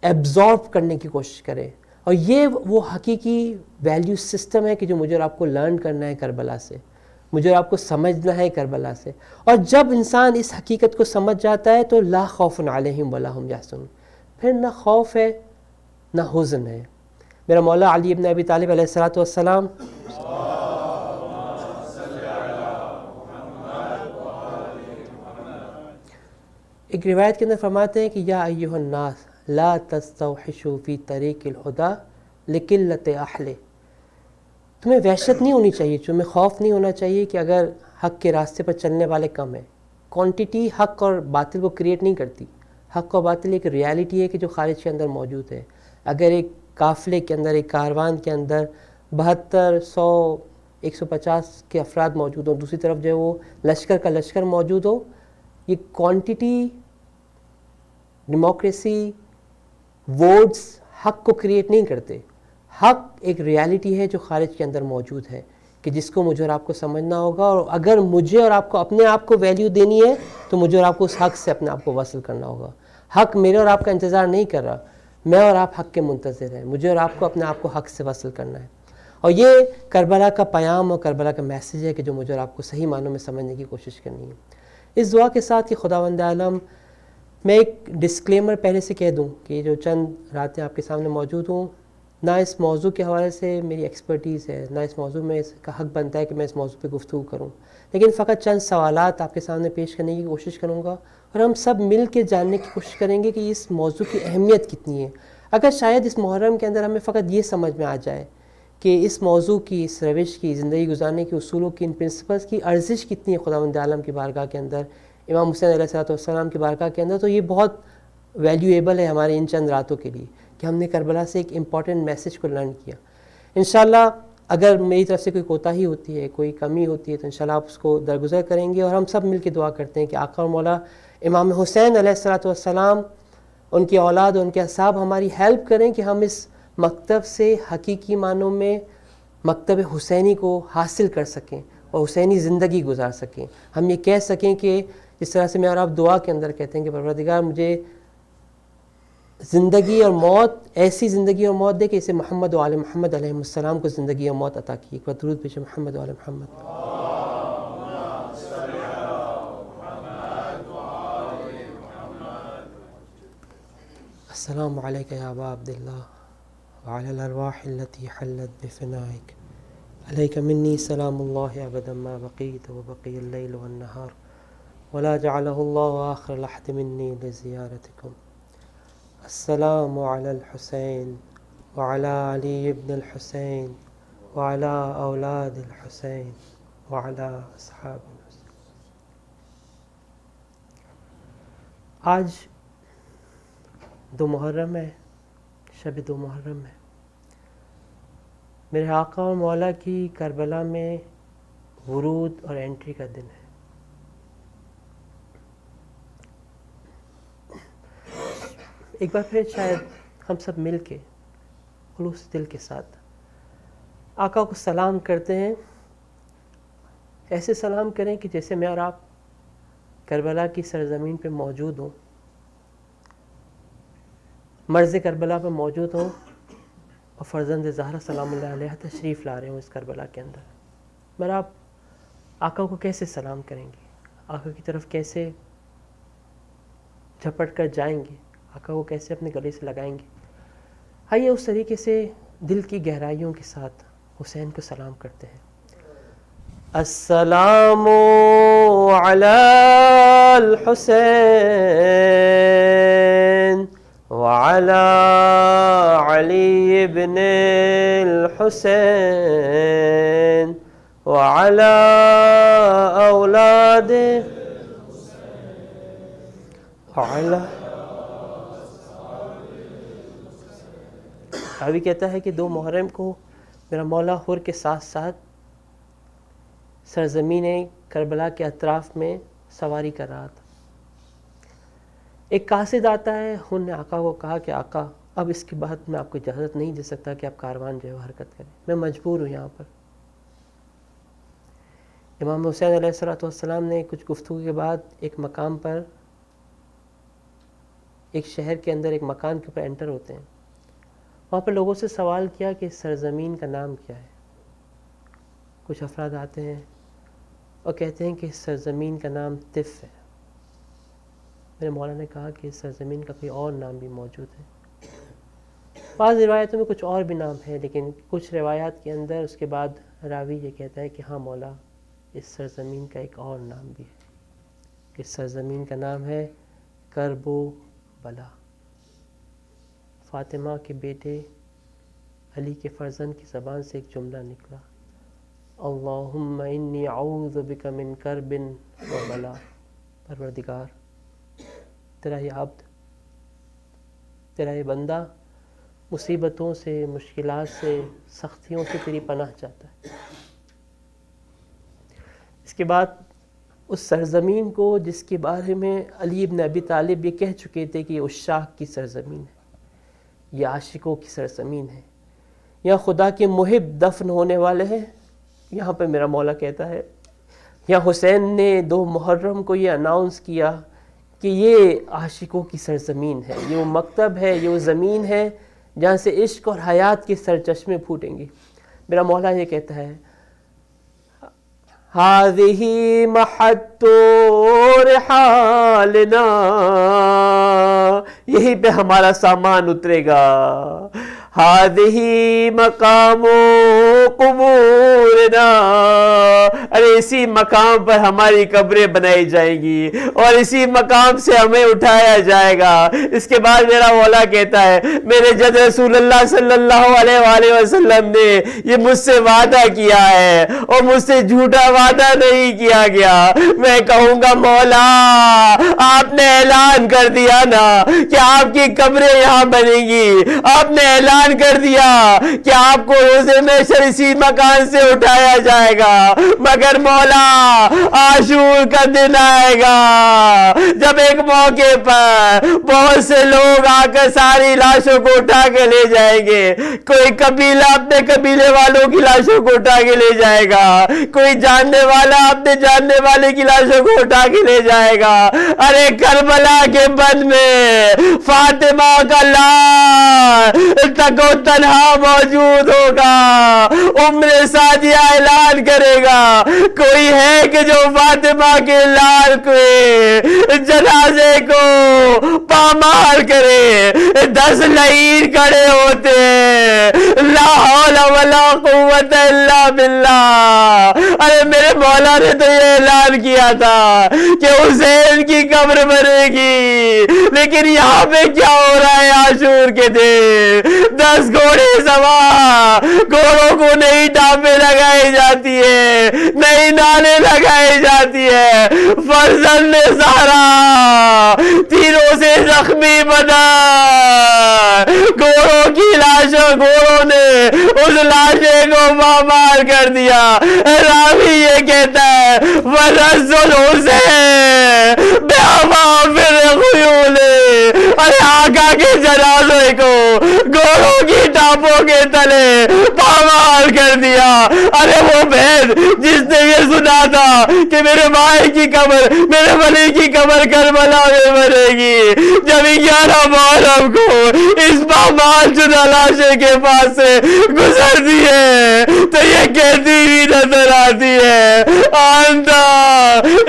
ایبزارب کرنے کی کوشش کریں. اور یہ وہ حقیقی ویلیو سسٹم ہے کہ جو مجھے اور آپ کو لرن کرنا ہے کربلا سے، مجھے اور آپ کو سمجھنا ہے کربلا سے. اور جب انسان اس حقیقت کو سمجھ جاتا ہے تو لا خوف علیہم ولا هم یحزنون، پھر نہ خوف ہے نہ حزن ہے. میرا مولا علی ابن ابی طالب علیہ السلام ایک روایت کے اندر فرماتے ہیں کہ یا ایھا الناس لا تستوحشوا فی طریق الہدی لقلۃ اہلہ. تمہیں وحشت نہیں ہونی چاہیے، تمہیں خوف نہیں ہونا چاہیے کہ اگر حق کے راستے پر چلنے والے کم ہیں. کوانٹٹی حق اور باطل کو کریٹ نہیں کرتی. حق اور باطل ایک ریالٹی ہے کہ جو خارج کے اندر موجود ہے. اگر ایک قافلے کے اندر، ایک کاروان کے اندر 72 100 150 کے افراد موجود ہوں، دوسری طرف جو ہے وہ لشکر کا لشکر موجود ہو، یہ کوانٹٹی، ڈیموکریسی، ووٹس حق کو کریٹ نہیں کرتے. حق ایک ریالٹی ہے جو خارج کے اندر موجود ہے کہ جس کو مجھے اور آپ کو سمجھنا ہوگا. اور اگر مجھے اور آپ کو اپنے آپ کو ویلیو دینی ہے تو مجھے اور آپ کو اس حق سے اپنے آپ کو وصل کرنا ہوگا. حق میرے اور آپ کا انتظار نہیں کر رہا، میں اور آپ حق کے منتظر ہیں. مجھے اور آپ کو اپنے آپ کو حق سے وصل کرنا ہے. اور یہ کربلا کا پیام اور کربلا کا میسیج ہے کہ جو مجھے اور آپ کو صحیح معنوں میں سمجھنے کی کوشش کرنی ہے. اس دعا کے ساتھ کہ خداوند عالم، میں ایک ڈسکلیمر پہلے سے کہہ دوں کہ جو چند راتیں آپ کے سامنے موجود ہوں، نہ اس موضوع کے حوالے سے میری ایکسپرٹیز ہے، نہ اس موضوع میں اس کا حق بنتا ہے کہ میں اس موضوع پہ گفتگو کروں، لیکن فقط چند سوالات آپ کے سامنے پیش کرنے کی کوشش کروں گا اور ہم سب مل کے جاننے کی کوشش کریں گے کہ اس موضوع کی اہمیت کتنی ہے. اگر شاید اس محرم کے اندر ہمیں فقط یہ سمجھ میں آ جائے کہ اس موضوع کی، اس روش کی، زندگی گزارنے کے اصولوں کی، ان پرنسپلز کی ارزش کتنی ہے خداوند عالم کی بارگاہ کے اندر، امام حسین علیہ السلام کی بارگاہ کے اندر، تو یہ بہت ویلیویبل ہے ہمارے ان چند راتوں کے لیے کہ ہم نے کربلا سے ایک امپورٹنٹ میسیج کو لرن کیا. انشاءاللہ اگر میری طرف سے کوئی کوتاہی ہوتی ہے، کوئی کمی ہوتی ہے تو انشاءاللہ آپ اس کو درگزر کریں گے. اور ہم سب مل کے دعا کرتے ہیں کہ آقا اور مولا امام حسین علیہ السلام، ان کی اولاد اور ان کے اصحاب ہماری ہیلپ کریں کہ ہم اس مکتب سے حقیقی معنوں میں مکتب حسینی کو حاصل کر سکیں اور حسینی زندگی گزار سکیں. ہم یہ کہہ سکیں کہ جس طرح سے میں اور آپ دعا کے اندر کہتے ہیں کہ پروردگار مجھے زندگی اور موت، ایسی زندگی اور موت دے کہ اسے محمد و آل محمد علیہ السلام کو زندگی اور موت عطا کی. ایک بار درود پیش محمد و آل محمد. السلام علیک یا ابا عبداللہ وعلی الارواح التي حلت بفنائک عليك مني سلام الله أبدا ما بقيت وبقي الليل والنهار ولا جعله الله آخر لحظ مني لزيارتكم. السلام على الحسين وعلى علي بن الحسين وعلى أولاد الحسين وعلى أصحاب الحسين. آج 2 محرم ہے، شب 2 محرم ہے. میرے آقا اور مولا کی کربلا میں ورود اور انٹری کا دن ہے. ایک بار پھر شاید ہم سب مل کے خلوص دل کے ساتھ آقا کو سلام کرتے ہیں. ایسے سلام کریں کہ جیسے میں اور آپ کربلا کی سرزمین پہ موجود ہوں، مرز کربلا پہ موجود ہوں اور فرزند زہرا سلام اللہ علیہ تشریف لا رہے ہوں اس کربلا کے اندر. مگر آپ آقا کو کیسے سلام کریں گے؟ آقا کی طرف کیسے جھپٹ کر جائیں گے؟ آقا کو کیسے اپنے گلے سے لگائیں گے؟ آئیے اس طریقے سے دل کی گہرائیوں کے ساتھ حسین کو سلام کرتے ہیں. السلام علی الحسین وعلی علی بن الحسین وعلی اولاد وعلی. راوی کہتا ہے کہ 2 محرم کو میرا مولا حر کے ساتھ ساتھ سرزمین کربلا کے اطراف میں سواری کر رہا تھا. ایک قاصد آتا ہے، حر نے آقا کو کہا کہ آقا اب اس کے بعد میں آپ کو اجازت نہیں دے سکتا کہ آپ کاروان جو ہے حرکت کریں، میں مجبور ہوں یہاں پر. امام حسین علیہ السلام نے کچھ گفتگو کے بعد ایک مقام پر، ایک شہر کے اندر ایک مکان کے اوپر انٹر ہوتے ہیں. وہاں پر لوگوں سے سوال کیا کہ سرزمین کا نام کیا ہے. کچھ افراد آتے ہیں اور کہتے ہیں کہ سرزمین کا نام طف ہے. میرے مولا نے کہا کہ سرزمین کا کوئی اور نام بھی موجود ہے. بعض روایتوں میں کچھ اور بھی نام ہے، لیکن کچھ روایات کے اندر اس کے بعد راوی یہ کہتا ہے کہ ہاں مولا اس سرزمین کا ایک اور نام بھی ہے. اس سرزمین کا نام ہے کرب و بلا. فاطمہ کے بیٹے علی کے فرزند کی زبان سے ایک جملہ نکلا، اللہم انی اعوذ بک من کرب و بلا. پروردگار، تیرا یہ عبد، تیرا یہ بندہ مصیبتوں سے، مشکلات سے، سختیوں سے تیری پناہ چاہتا ہے. اس کے بعد اس سرزمین کو جس کے بارے میں علی بن ابی طالب یہ کہہ چکے تھے کہ یہ عشاق کی سرزمین ہے، یہ عاشقوں کی سرزمین ہے، یہاں خدا کے محب دفن ہونے والے ہیں. یہاں پہ میرا مولا کہتا ہے، یہاں حسین نے 2 محرم کو یہ اناؤنس کیا کہ یہ عاشقوں کی سرزمین ہے، یہ وہ مکتب ہے، یہ وہ زمین ہے جہاں سے عشق اور حیات کے سرچشمے پھوٹیں گے. میرا مولا یہ کہتا ہے، هذه محط رحالنا، یہیں پہ ہمارا سامان اترے گا. هذه مقام قبورنا، ارے اسی مقام پر ہماری قبریں بنائی جائیں گی اور اسی مقام سے ہمیں اٹھایا جائے گا. اس کے بعد میرا مولا کہتا ہے، میرے جد رسول اللہ صلی اللہ علیہ وآلہ وسلم نے یہ مجھ سے وعدہ کیا ہے اور مجھ سے جھوٹا وعدہ نہیں کیا گیا. میں کہوں گا مولا آپ نے اعلان کر دیا نا کہ آپ کی قبریں یہاں بنیں گی، آپ نے اعلان کر دیا کہ آپ کو روز محشر اسی مکان سے اٹھایا جائے گا. مگر مولا عاشور کا دن آئے گا جب ایک موقع پر بہت سے لوگ آ کر ساری لاشوں کو اٹھا کے لے جائیں گے. کوئی قبیلہ اپنے قبیلے والوں کی لاشوں کو اٹھا کے لے جائے گا، کوئی جاننے والا اپنے جاننے والے کی لاشوں کو اٹھا کے لے جائے گا. ارے کربلا کے بند میں فاطمہ کا لال تک تنہا موجود ہوگا عمر سعدیہ اعلان کرے گا کوئی ہے کہ جو فاطمہ کے لال کے جنازے کو پامال کرے. 10 لعین کھڑے ہوتے ہیں, لا حول ولا قوت الا باللہ. ارے میرے مولا نے تو یہ اعلان کیا تھا کہ حسین کی قبر بنے گی, لیکن یہاں پہ کیا ہو رہا ہے عاشور کے دن؟ 10 گھوڑے سوار, گھوڑوں کو نئی ٹاپیں لگائی جاتی ہے, نئی نالے لگائی جاتی ہے. فرزند سارا تیروں سے زخمی بنا, گھوڑوں کی لاشوں, گھوڑوں نے اس لاشے کو مامال کر دیا. راوی یہ کہتا ہے وَرَزُّ الْحُسَيْنِ بِأَوَافِرِ خُیُولِ, ارے آقا کے جنازے کو گھوڑوں کی ٹاپوں کے تلے پامال کر دیا. ارے وہ بہن جس نے یہ سنا تھا کہ میرے بھائی کی قبر, میرے ولی کی قبر کربلا میں بنے گی, جب 11 محرم کو اس پامال شدہ لاشے کے پاس سے گزرتی ہے تو یہ کہتی بھی نظر آتی ہے آنتا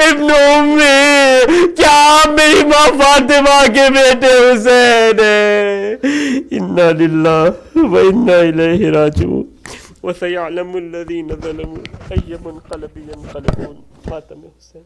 ابن امی, کیا میری ماں فاطمہ کے بیٹے حسین ہے. انا للہ و انا الیہ راجعون. وسيعلم الذين ظلموا أي منقلب ينقلبون. خاتم حسین.